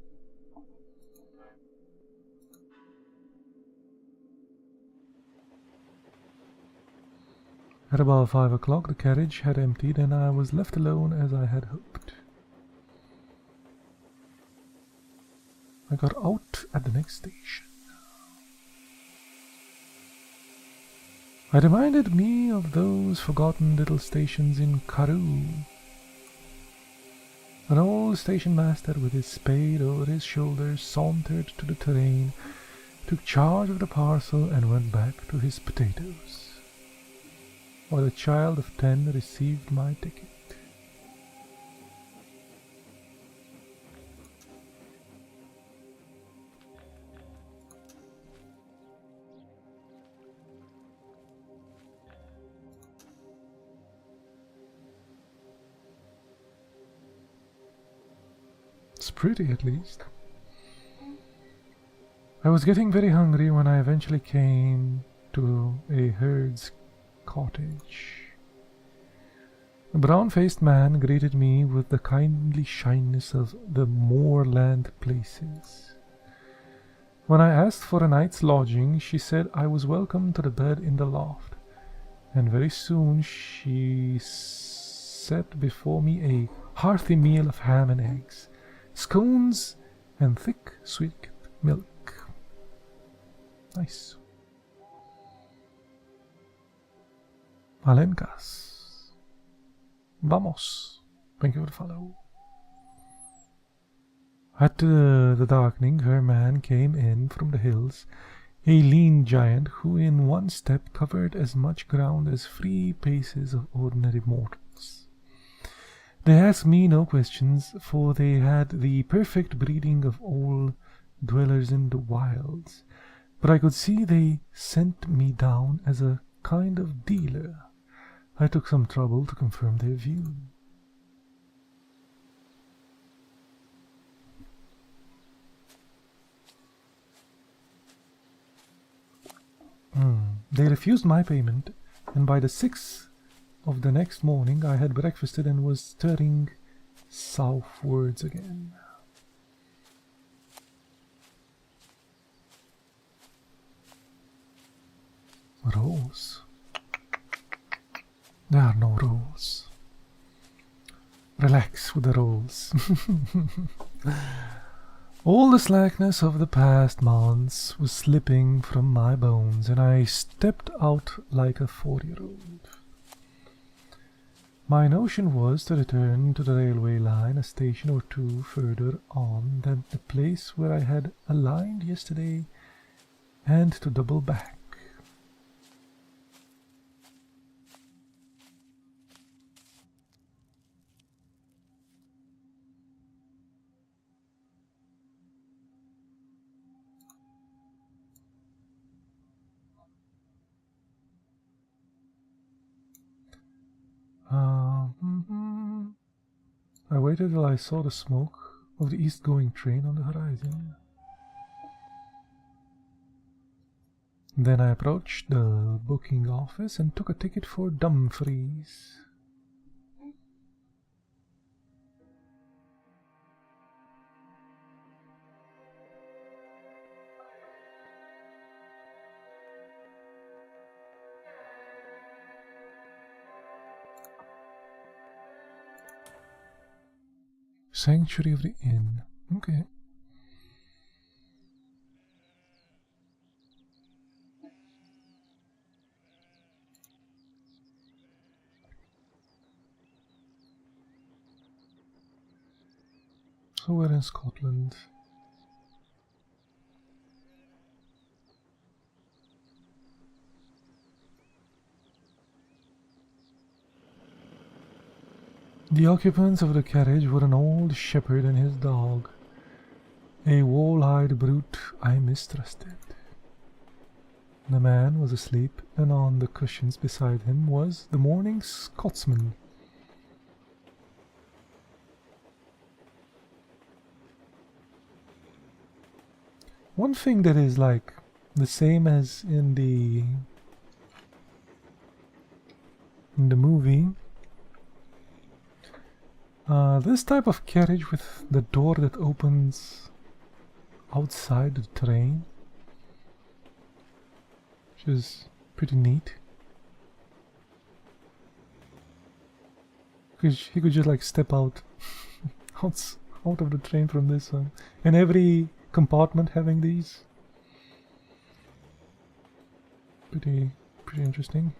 At about 5 o'clock the carriage had emptied and I was left alone as I had hoped. I got out at the next station. It reminded me of those forgotten little stations in Karoo. An old station master with his spade over his shoulder sauntered to the train, took charge of the parcel and went back to his potatoes. While a child of 10 received my ticket. It's pretty, at least. I was getting very hungry when I eventually came to a herd's cottage. The brown-faced man greeted me with the kindly shyness of the moorland places. When I asked for a night's lodging, she said I was welcome to the bed in the loft, and very soon she set before me a hearty meal of ham and eggs, scones, and thick sweet milk. Nice. Alencas. Vamos. Thank you for the follow. At the darkening, her man came in from the hills, a lean giant who in one step covered as much ground as 3 paces of ordinary mortals. They asked me no questions, for they had the perfect breeding of all dwellers in the wilds, but I could see they sent me down as a kind of dealer. I took some trouble to confirm their view. They refused my payment, and by the 6th of the next morning I had breakfasted and was stirring southwards again. Rolls. There are no rolls. Relax with the rolls. All the slackness of the past months was slipping from my bones, and I stepped out like a 4-year-old. My notion was to return to the railway line a station or 2 further on than the place where I had aligned yesterday, and to double back. I waited till I saw the smoke of the east-going train on the horizon. Then I approached the booking office and took a ticket for Dumfries. Sanctuary of the Inn. Okay. So we're in Scotland. The occupants of the carriage were an old shepherd and his dog, a wall-eyed brute I mistrusted. The man was asleep, and on the cushions beside him was the morning Scotsman. One thing that is like the same as in the movie, this type of carriage with the door that opens outside the train, which is pretty neat. Because he could just like step out out of the train from this one, and every compartment having these. Pretty interesting.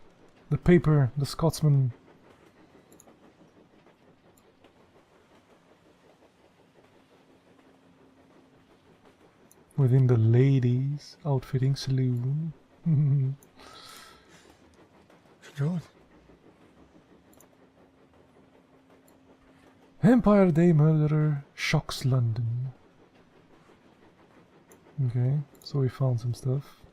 The paper, the Scotsman. Within the ladies' outfitting saloon. Sure. Empire Day murderer shocks London. Okay, so we found some stuff.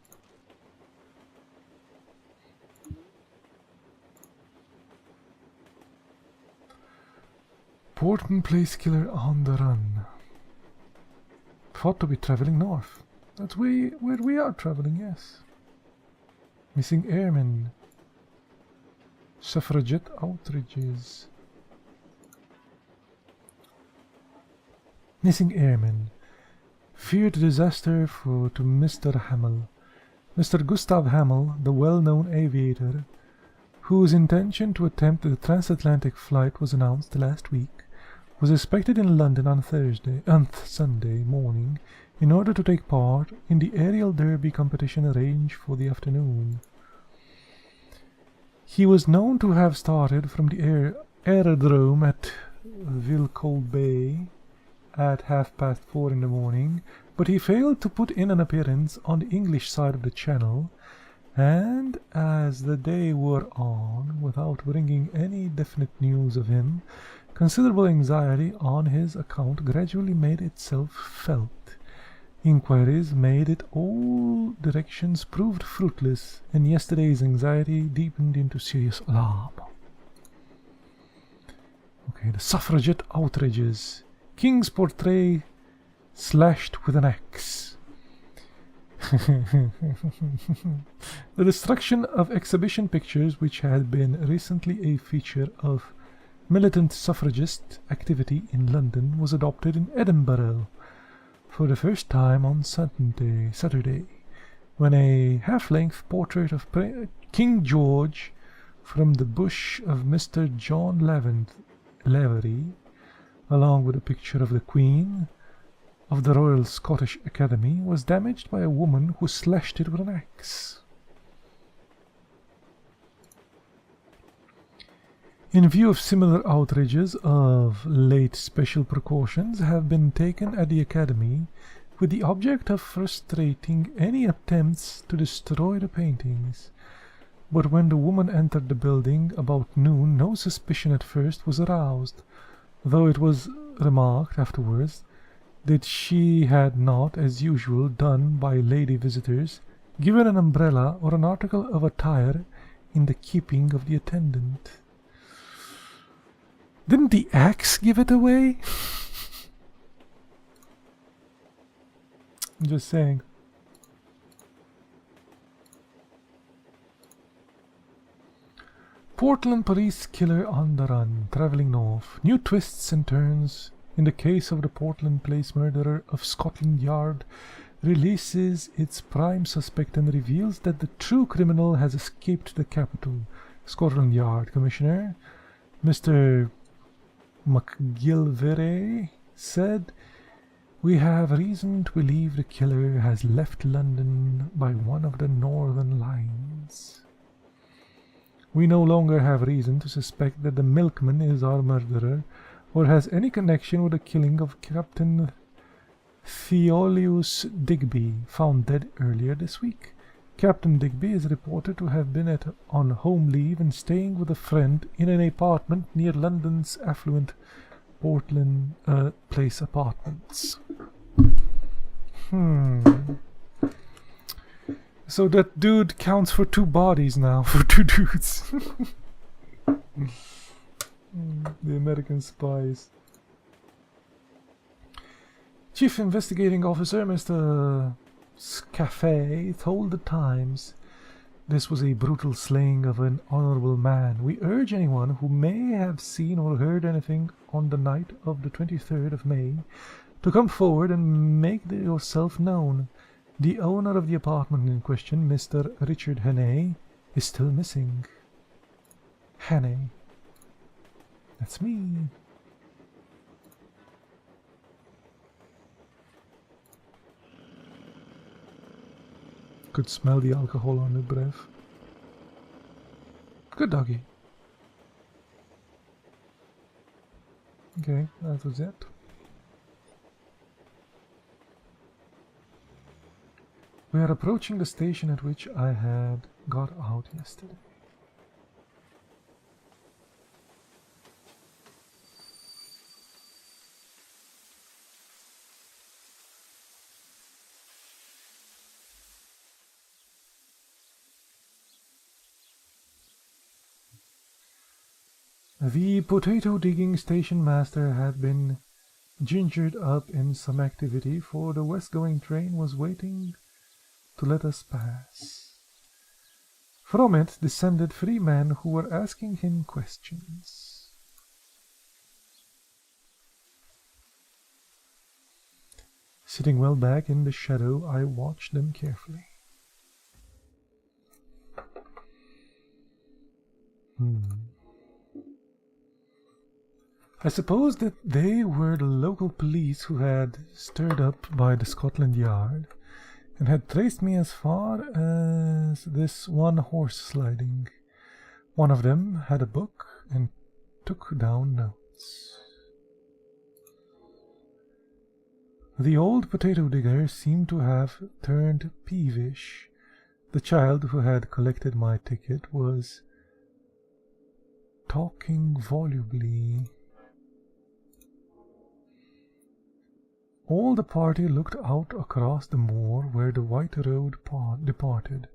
Portman Place killer on the run. Thought to be traveling north. That's where we are traveling, yes. Missing airmen. Suffragette outrages. Missing airmen. Feared disaster to Mr. Hamel. Mr. Gustav Hamel, the well-known aviator, whose intention to attempt the transatlantic flight was announced last week, was expected in London on Sunday morning in order to take part in the aerial derby competition arranged for the afternoon. He was known to have started from the aerodrome at Vilcold Bay at 4:30 in the morning, but he failed to put in an appearance on the English side of the channel, and as the day wore on without bringing any definite news of him, considerable anxiety on his account gradually made itself felt. Inquiries made in all directions proved fruitless, and yesterday's anxiety deepened into serious alarm. Okay, the suffragette outrages. King's portrait slashed with an axe. The destruction of exhibition pictures, which had been recently a feature of militant suffragist activity in London, was adopted in Edinburgh for the first time on Saturday, when a half-length portrait of King George from the bush of Mr. John Lavery, along with a picture of the Queen of the Royal Scottish Academy, was damaged by a woman who slashed it with an axe. In view of similar outrages of late, special precautions have been taken at the Academy with the object of frustrating any attempts to destroy the paintings. But when the woman entered the building about noon, no suspicion at first was aroused, though it was remarked afterwards that she had not, as usual done by lady visitors, given an umbrella or an article of attire in the keeping of the attendant. Didn't the axe give it away? I'm just saying. Portland police killer on the run, travelling north. New twists and turns in the case of the Portland Place murderer of Scotland Yard releases its prime suspect and reveals that the true criminal has escaped the capital. Scotland Yard Commissioner Mr. McGilvray said, "We have reason to believe the killer has left London by one of the northern lines. We no longer have reason to suspect that the milkman is our murderer or has any connection with the killing of Captain Theolius Digby, found dead earlier this week. Captain Digby is reported to have been on home leave and staying with a friend in an apartment near London's affluent Portland Place apartments." So that dude counts for 2 bodies now, for 2 dudes. The American spies. Chief Investigating Officer Mr. Scafé told the Times, "This was a brutal slaying of an honorable man. We urge anyone who may have seen or heard anything on the night of the 23rd of May to come forward and make yourself known. The owner of the apartment in question, Mr. Richard Hannay, is still missing." Hannay. That's me. Could smell the alcohol on the breath. Good doggy. Okay, that was it. We are approaching the station at which I had got out yesterday. The potato-digging station master had been gingered up in some activity, for the west-going train was waiting to let us pass. From it descended 3 men who were asking him questions. Sitting well back in the shadow, I watched them carefully. I suppose that they were the local police who had stirred up by the Scotland Yard and had traced me as far as this one horse sliding. One of them had a book and took down notes. The old potato digger seemed to have turned peevish. The child who had collected my ticket was talking volubly. All the party looked out across the moor where the white road departed.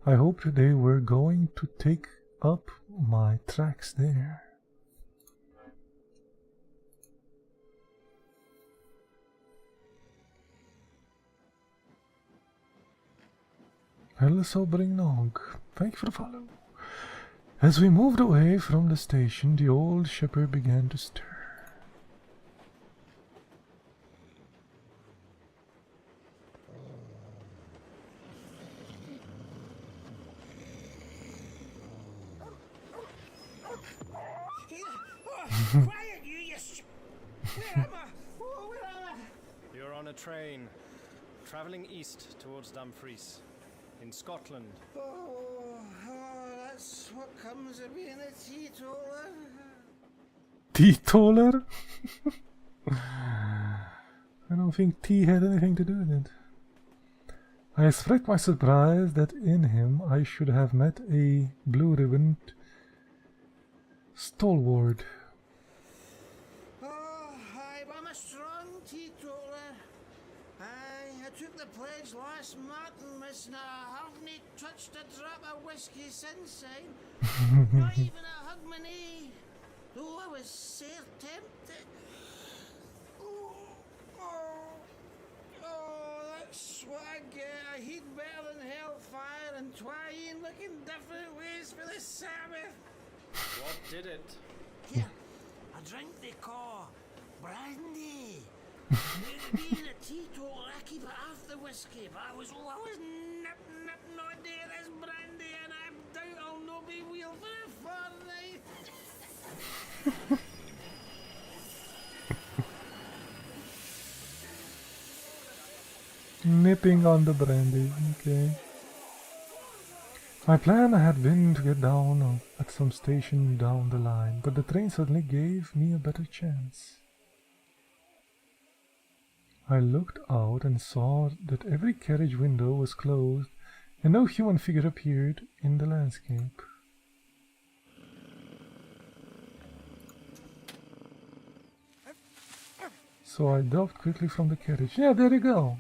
I hoped they were going to take up my tracks there. Hello, sobering nog. Thank you for the follow. As we moved away from the station, the old shepherd began to stir. Quiet, you Where am I? Oh, where am I? You're on a train, travelling east towards Dumfries, in Scotland. Oh, that's what comes of being a teetotaler. Teetotaler? I don't think tea had anything to do with it. I expressed my surprise that in him I should have met a blue-ribboned stalwart. I'm a strong teetotaler. I took the pledge last Martin, miss, and I haven't touched a drop of whiskey since then. Not even a hugmanay, though I was sair tempted. That's what I get. I heat better than hellfire and twine looking different ways for the Sabbath. What did it? Here, a drink they call brandy. Being a teetotaler, I keep it off the whiskey, but I was nip not there this brandy, and I doubt I'll no be wheel for a fortnight. Nipping on the brandy, okay. My plan had been to get down at some station down the line, but the train suddenly gave me a better chance. I looked out and saw that every carriage window was closed and no human figure appeared in the landscape. So I dived quickly from the carriage. Yeah, there you go.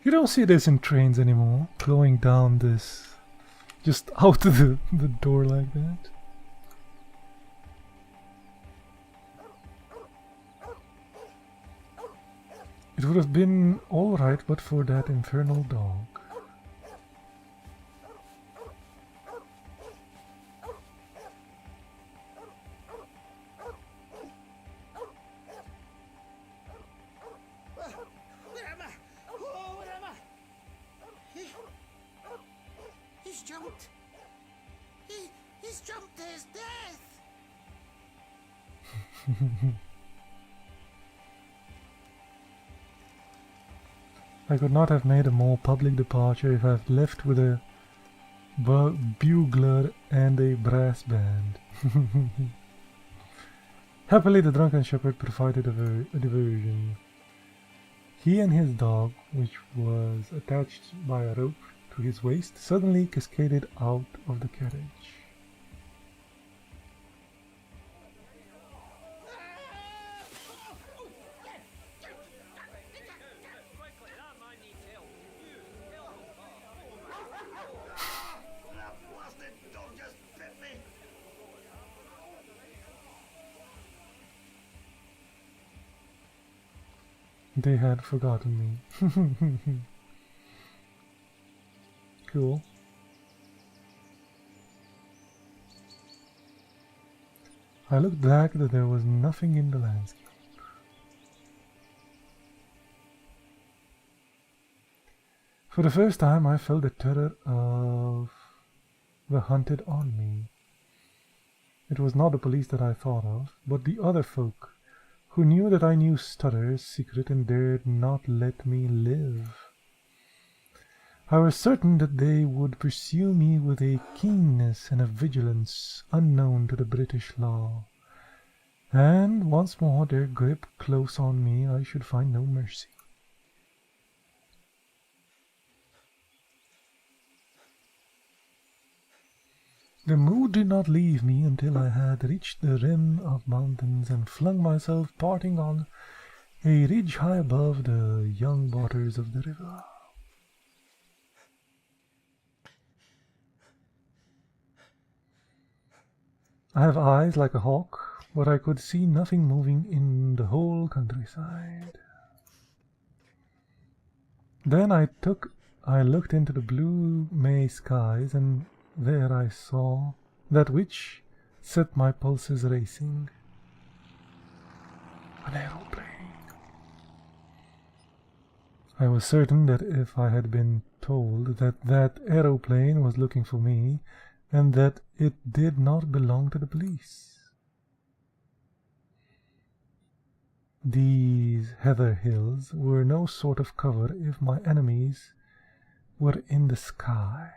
You don't see this in trains anymore, going down this, just out of the door like that. It would have been alright but for that infernal dog. Where am I? Oh, where am I? He's jumped. He's jumped to his death. I could not have made a more public departure if I had left with a bugler and a brass band. Happily, the drunken shepherd provided a diversion. He and his dog, which was attached by a rope to his waist, suddenly cascaded out of the carriage. They had forgotten me. Cool. I looked back that there was nothing in the landscape. For the first time I felt the terror of the hunted on me. It was not the police that I thought of, but the other folk, who knew that I knew Stutter's secret and dared not let me live. I was certain that they would pursue me with a keenness and a vigilance unknown to the British law, and once more their grip close on me I should find no mercy. The mood did not leave me until I had reached the rim of mountains and flung myself parting on a ridge high above the young waters of the river. I have eyes like a hawk, but I could see nothing moving in the whole countryside. Then I looked into the blue May skies, and there I saw that which set my pulses racing. An aeroplane. I was certain that if I had been told that that aeroplane was looking for me, and that it did not belong to the police. These heather hills were no sort of cover if my enemies were in the sky.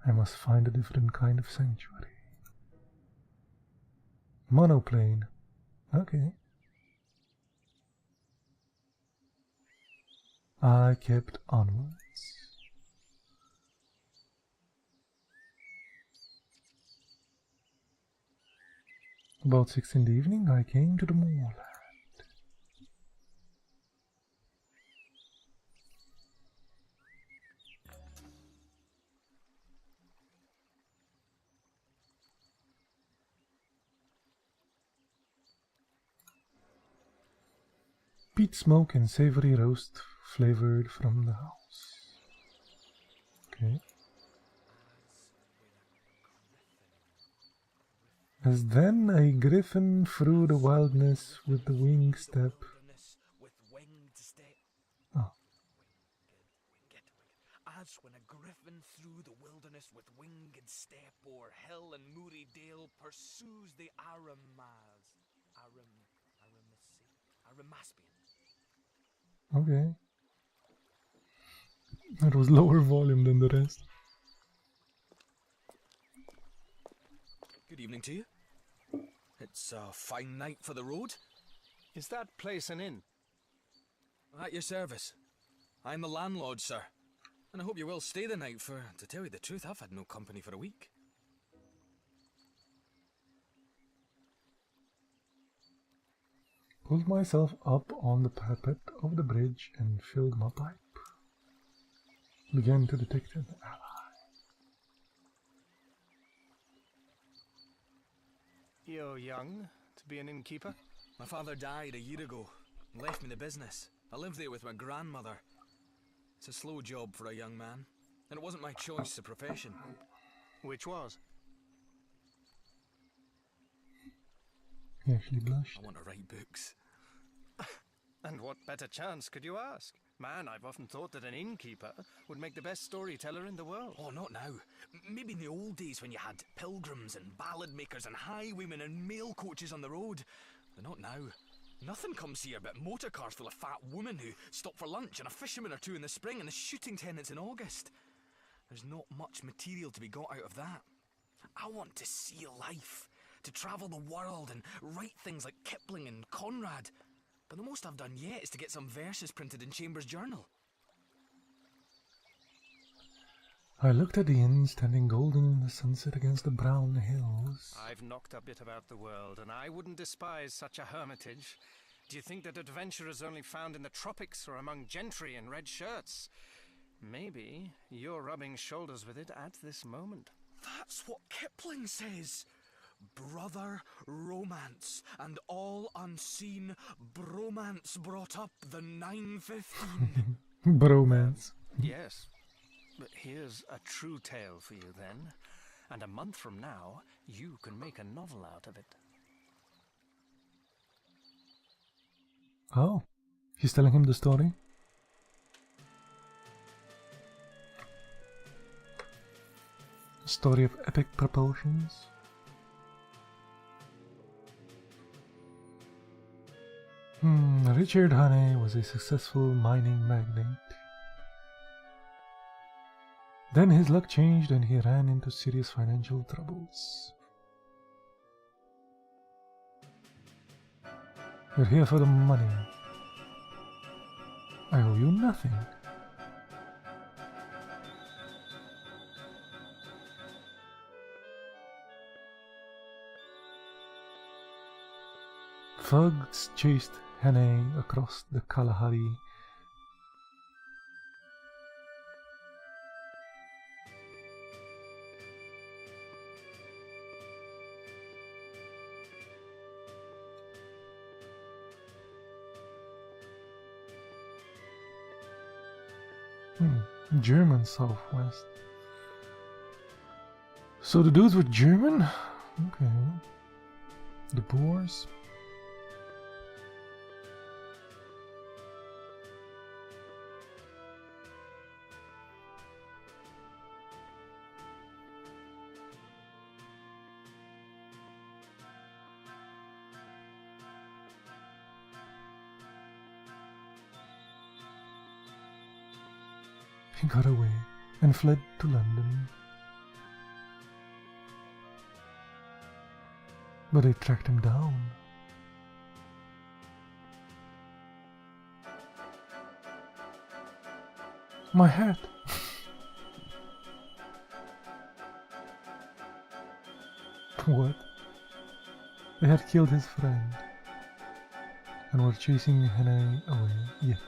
I must find a different kind of sanctuary. Monoplane. Okay. I kept onwards. About 6 in the evening I came to the moorland. Peat smoke and savory roast flavored from the house. Okay. As then a griffin through the wilderness with the wing step. Oh. As when a griffin through the wilderness with winged step o'er hill and moory dale pursues the Arimaspian. Okay. That was lower volume than the rest. Good evening to you. It's a fine night for the road. Is that place an inn? At your service. I'm the landlord, sir. And I hope you will stay the night, for, to tell you the truth, I've had no company for a week. Pulled myself up on the parapet of the bridge and filled my pipe. Began to detect an ally. You're young to be an innkeeper? My father died a year ago and left me the business. I lived there with my grandmother. It's a slow job for a young man, and it wasn't my choice of profession. Which was? He actually blushed. I want to write books. And what better chance could you ask? Man, I've often thought that an innkeeper would make the best storyteller in the world. Oh, not now. Maybe in the old days when you had pilgrims and ballad makers and highwaymen and mail coaches on the road. But not now. Nothing comes here but motor cars full of fat women who stop for lunch and a fisherman or two in the spring and the shooting tenants in August. There's not much material to be got out of that. I want to see life, to travel the world and write things like Kipling and Conrad. But the most I've done yet is to get some verses printed in Chambers' journal. I looked at the inn standing golden in the sunset against the brown hills. I've knocked a bit about the world, and I wouldn't despise such a hermitage. Do you think that adventure is only found in the tropics or among gentry in red shirts? Maybe you're rubbing shoulders with it at this moment. That's what Kipling says. Brother romance, and all unseen bromance brought up the 915. Bromance. Yes. But here's a true tale for you then, and a month from now, you can make a novel out of it. Oh, he's telling him the story? A story of epic proportions? Richard Hannay was a successful mining magnate. Then his luck changed and he ran into serious financial troubles. We're here for the money. I owe you nothing. Thugs chased Hannay across the Kalahari. German Southwest. So the dudes were German? Okay. The Boers? He got away and fled to London. But they tracked him down. My hat! What? They had killed his friend and were chasing Hannay away yet.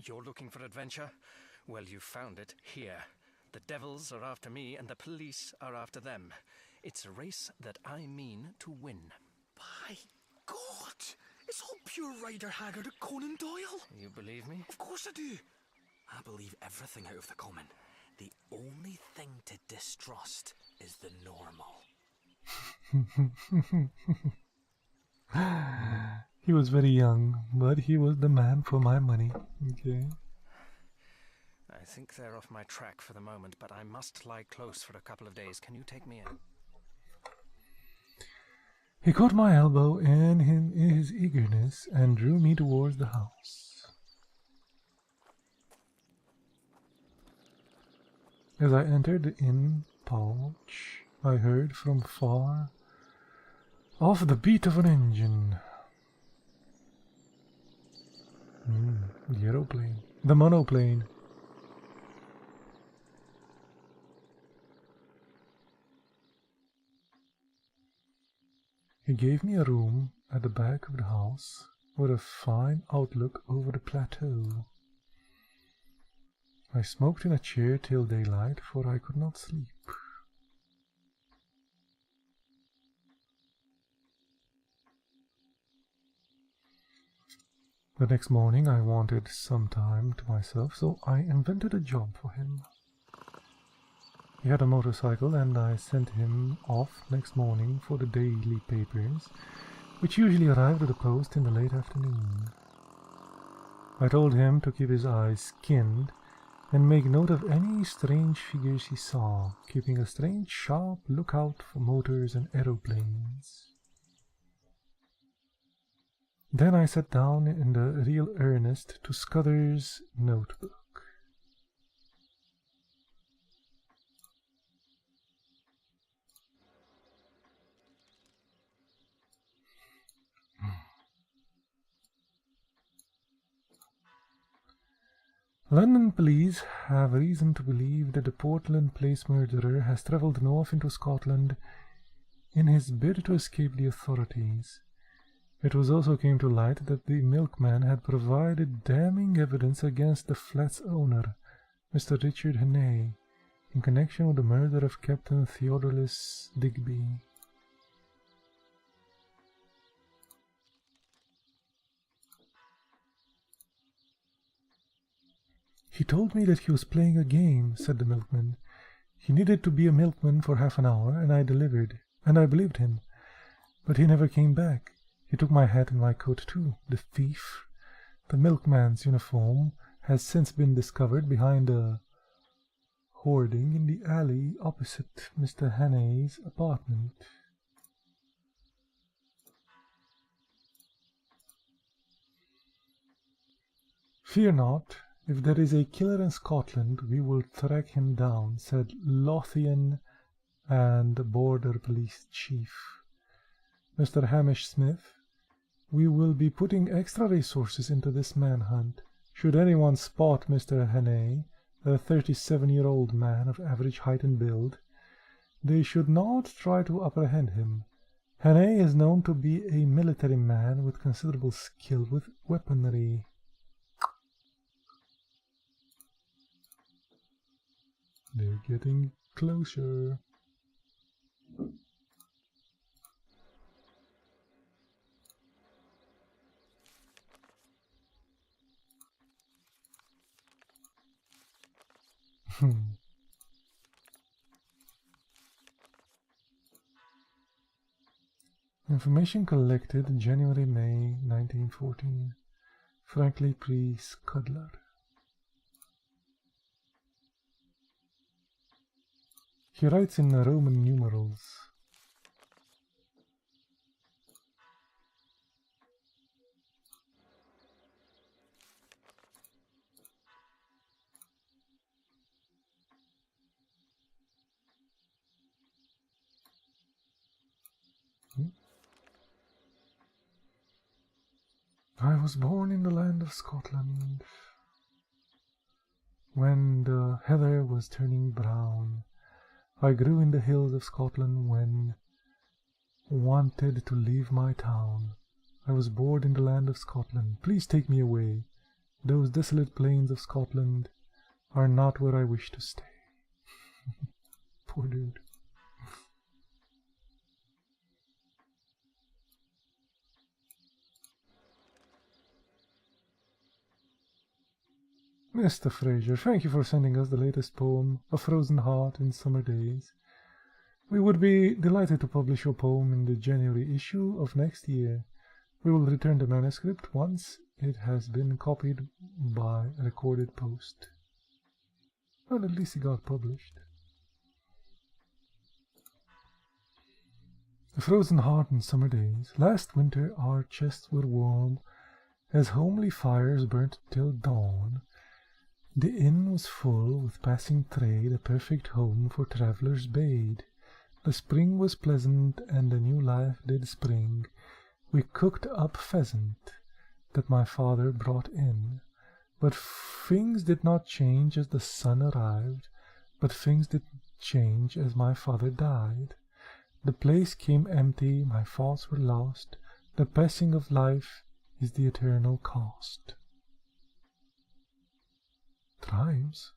You're looking for adventure? Well, you found it here. The devils are after me and the police are after them. It's a race that I mean to win. By God! It's all pure Rider Haggard and Conan Doyle! You believe me? Of course I do! I believe everything out of the common. The only thing to distrust is the normal. He was very young, but he was the man for my money. Okay. I think they're off my track for the moment, but I must lie close for a couple of days. Can you take me in? He caught my elbow in his eagerness and drew me towards the house. As I entered the inn porch, I heard from far off the beat of an engine. The aeroplane. The monoplane. He gave me a room at the back of the house with a fine outlook over the plateau. I smoked in a chair till daylight, for I could not sleep. The next morning I wanted some time to myself, so I invented a job for him. He had a motorcycle and I sent him off next morning for the daily papers, which usually arrived at the post in the late afternoon. I told him to keep his eyes skinned and make note of any strange figures he saw, keeping a strange sharp lookout for motors and aeroplanes. Then I sat down in the real earnest to Scudder's notebook. London police have reason to believe that the Portland Place murderer has travelled north into Scotland in his bid to escape the authorities. It was also came to light that the milkman had provided damning evidence against the flat's owner, Mr. Richard Hannay, in connection with the murder of Captain Theodolus Digby. He told me that he was playing a game, said the milkman. He needed to be a milkman for half an hour, and I delivered, and I believed him. But he never came back. He took my hat and my coat too, the thief. The milkman's uniform has since been discovered behind a hoarding in the alley opposite Mr. Hannay's apartment. Fear not. If there is a killer in Scotland, we will track him down, said Lothian and Border Police Chief Mr. Hamish Smith. We will be putting extra resources into this manhunt. Should anyone spot Mr. Hannay, a 37-year-old man of average height and build, they should not try to apprehend him. Hannay is known to be a military man with considerable skill with weaponry. They're getting closer. Information collected January-May 1914. Frankly P. Scudler. He writes in Roman numerals. I was born in the land of Scotland, when the heather was turning brown. I grew in the hills of Scotland when wanted to leave my town. I was born in the land of Scotland. Please take me away. Those desolate plains of Scotland are not where I wish to stay. Poor dude. Mr. Fraser, thank you for sending us the latest poem, A Frozen Heart in Summer Days. We would be delighted to publish your poem in the January issue of next year. We will return the manuscript once it has been copied by recorded post. Well, at least it got published. A Frozen Heart in Summer Days. Last winter our chests were warm, as homely fires burnt till dawn. The inn was full with passing trade, a perfect home for travellers bade. The spring was pleasant, and a new life did spring. We cooked up pheasant that my father brought in. But things did not change as the sun arrived, but things did change as my father died. The place came empty, my thoughts were lost. The passing of life is the eternal cost. Rhymes.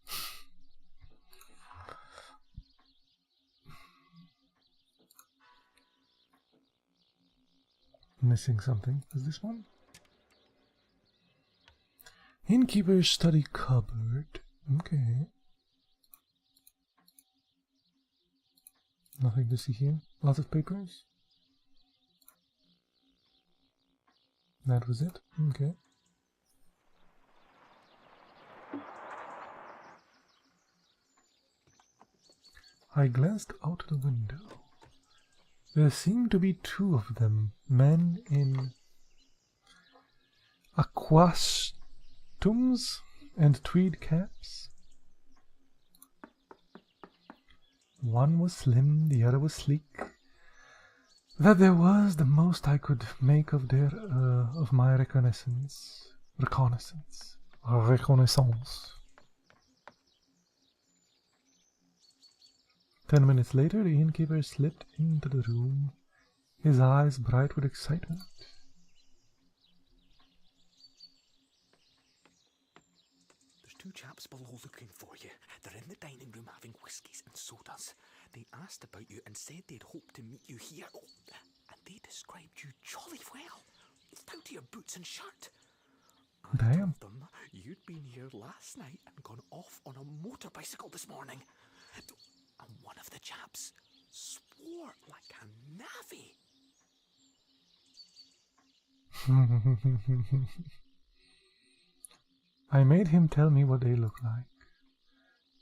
Missing something. Is this one? Innkeeper's study cupboard. Okay. Nothing to see here. Lots of papers. That was it. Okay. I glanced out the window. There seemed to be two of them, men in aquastums and tweed caps. One was slim, the other was sleek. That there was the most I could make of my reconnaissance. 10 minutes later, the innkeeper slipped into the room, his eyes bright with excitement. There's two chaps below looking for you. They're in the dining room having whiskies and sodas. They asked about you and said they'd hoped to meet you here. Oh, and they described you jolly well. Down to your boots and shirt. I Damn. told them you'd been here last night and gone off on a motorbicycle this morning. And one of the chaps swore like a navvy. I made him tell me what they looked like.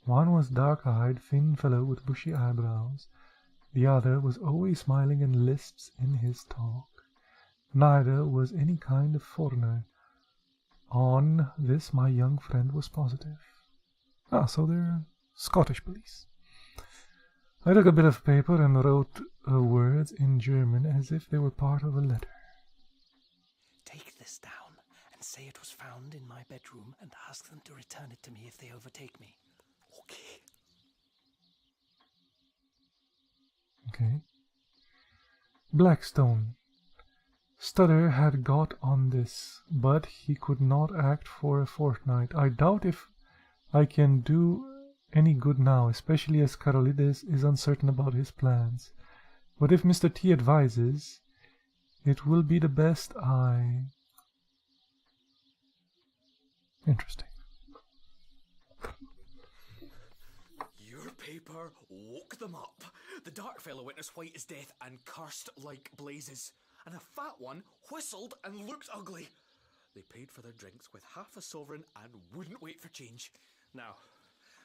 One was dark-eyed, thin fellow with bushy eyebrows. The other was always smiling and lisps in his talk. Neither was any kind of foreigner. On this my young friend was positive. Ah, so they're Scottish police. I took a bit of paper and wrote words in German as if they were part of a letter. Take this down and say it was found in my bedroom and ask them to return it to me if they overtake me. Okay. Okay. Blackstone. Stutter had got on this, but he could not act for a fortnight. I doubt if I can do any good now, especially as Karolides is uncertain about his plans. But if Mr. T advises, it will be the best I... Interesting. Your paper woke them up. The dark fellow went as white as death and cursed like blazes. And the fat one whistled and looked ugly. They paid for their drinks with half a sovereign and wouldn't wait for change. Now,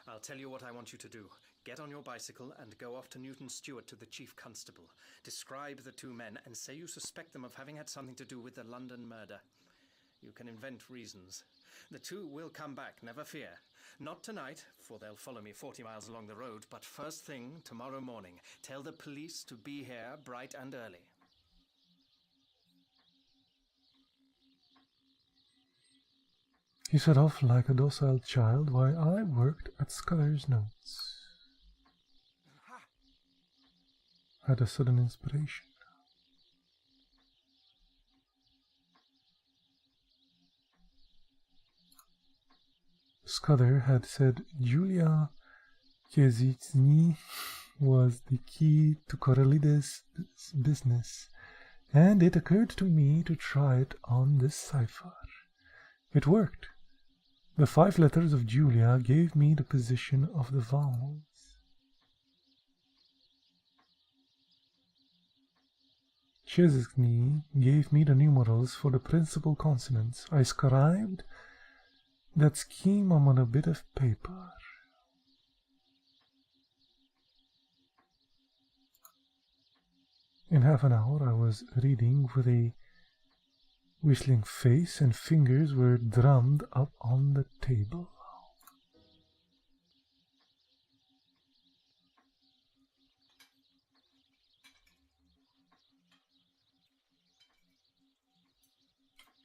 I'll tell you what I want you to do. Get on your bicycle and go off to Newton Stewart to the chief constable. Describe the two men and say you suspect them of having had something to do with the London murder. You can invent reasons. The two will come back, never fear. Not tonight, for they'll follow me 40 miles along the road, but first thing tomorrow morning. Tell the police to be here bright and early. He set off like a docile child while I worked at Scudder's notes. Had a sudden inspiration. Scudder had said Julia Kiezytsny was the key to Karolides' business, and it occurred to me to try it on this cipher. It worked. The 5 letters of Julia gave me the position of the vowels. Chesney gave me the numerals for the principal consonants. I scribed that scheme on a bit of paper. In half an hour I was reading with a whistling face, and fingers were drummed up on the table.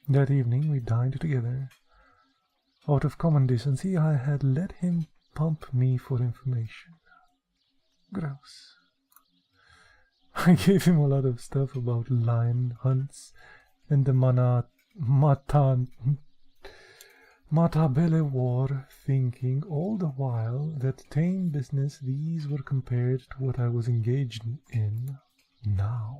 That evening we dined together. Out of common decency, I had let him pump me for information. Gross. I gave him a lot of stuff about lion hunts and the Matabele War, thinking all the while that tame business these were compared to what I was engaged in now.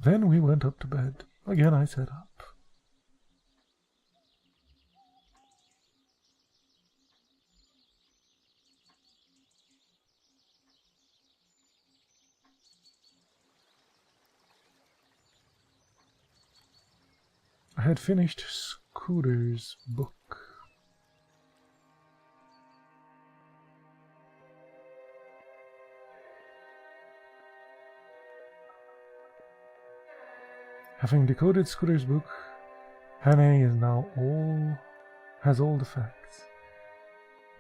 Then we went up to bed. Again I sat up. I had finished Scooter's book. Having decoded Scooter's book, Hannay is now has all the facts.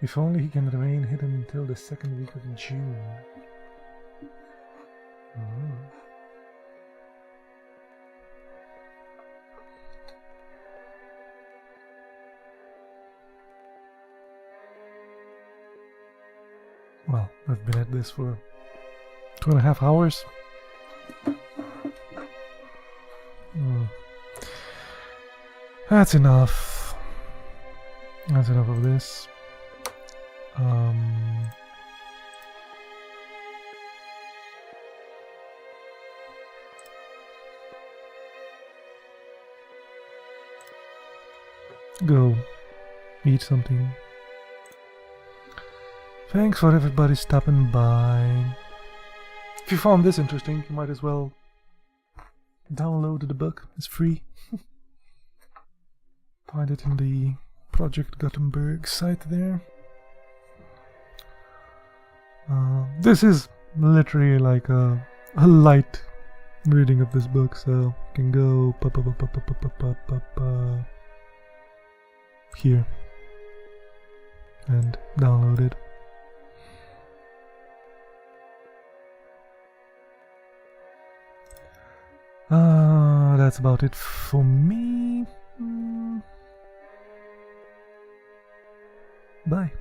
If only he can remain hidden until the second week of June. Well, I've been at this for 2.5 hours. That's enough. That's enough of this. go eat something. Thanks for everybody stopping by. If you found this interesting, you might as well download the book. It's free. Find it in the Project Gutenberg site there. This is literally like a light reading of this book, so you can go here and download it. That's about it for me. Bye.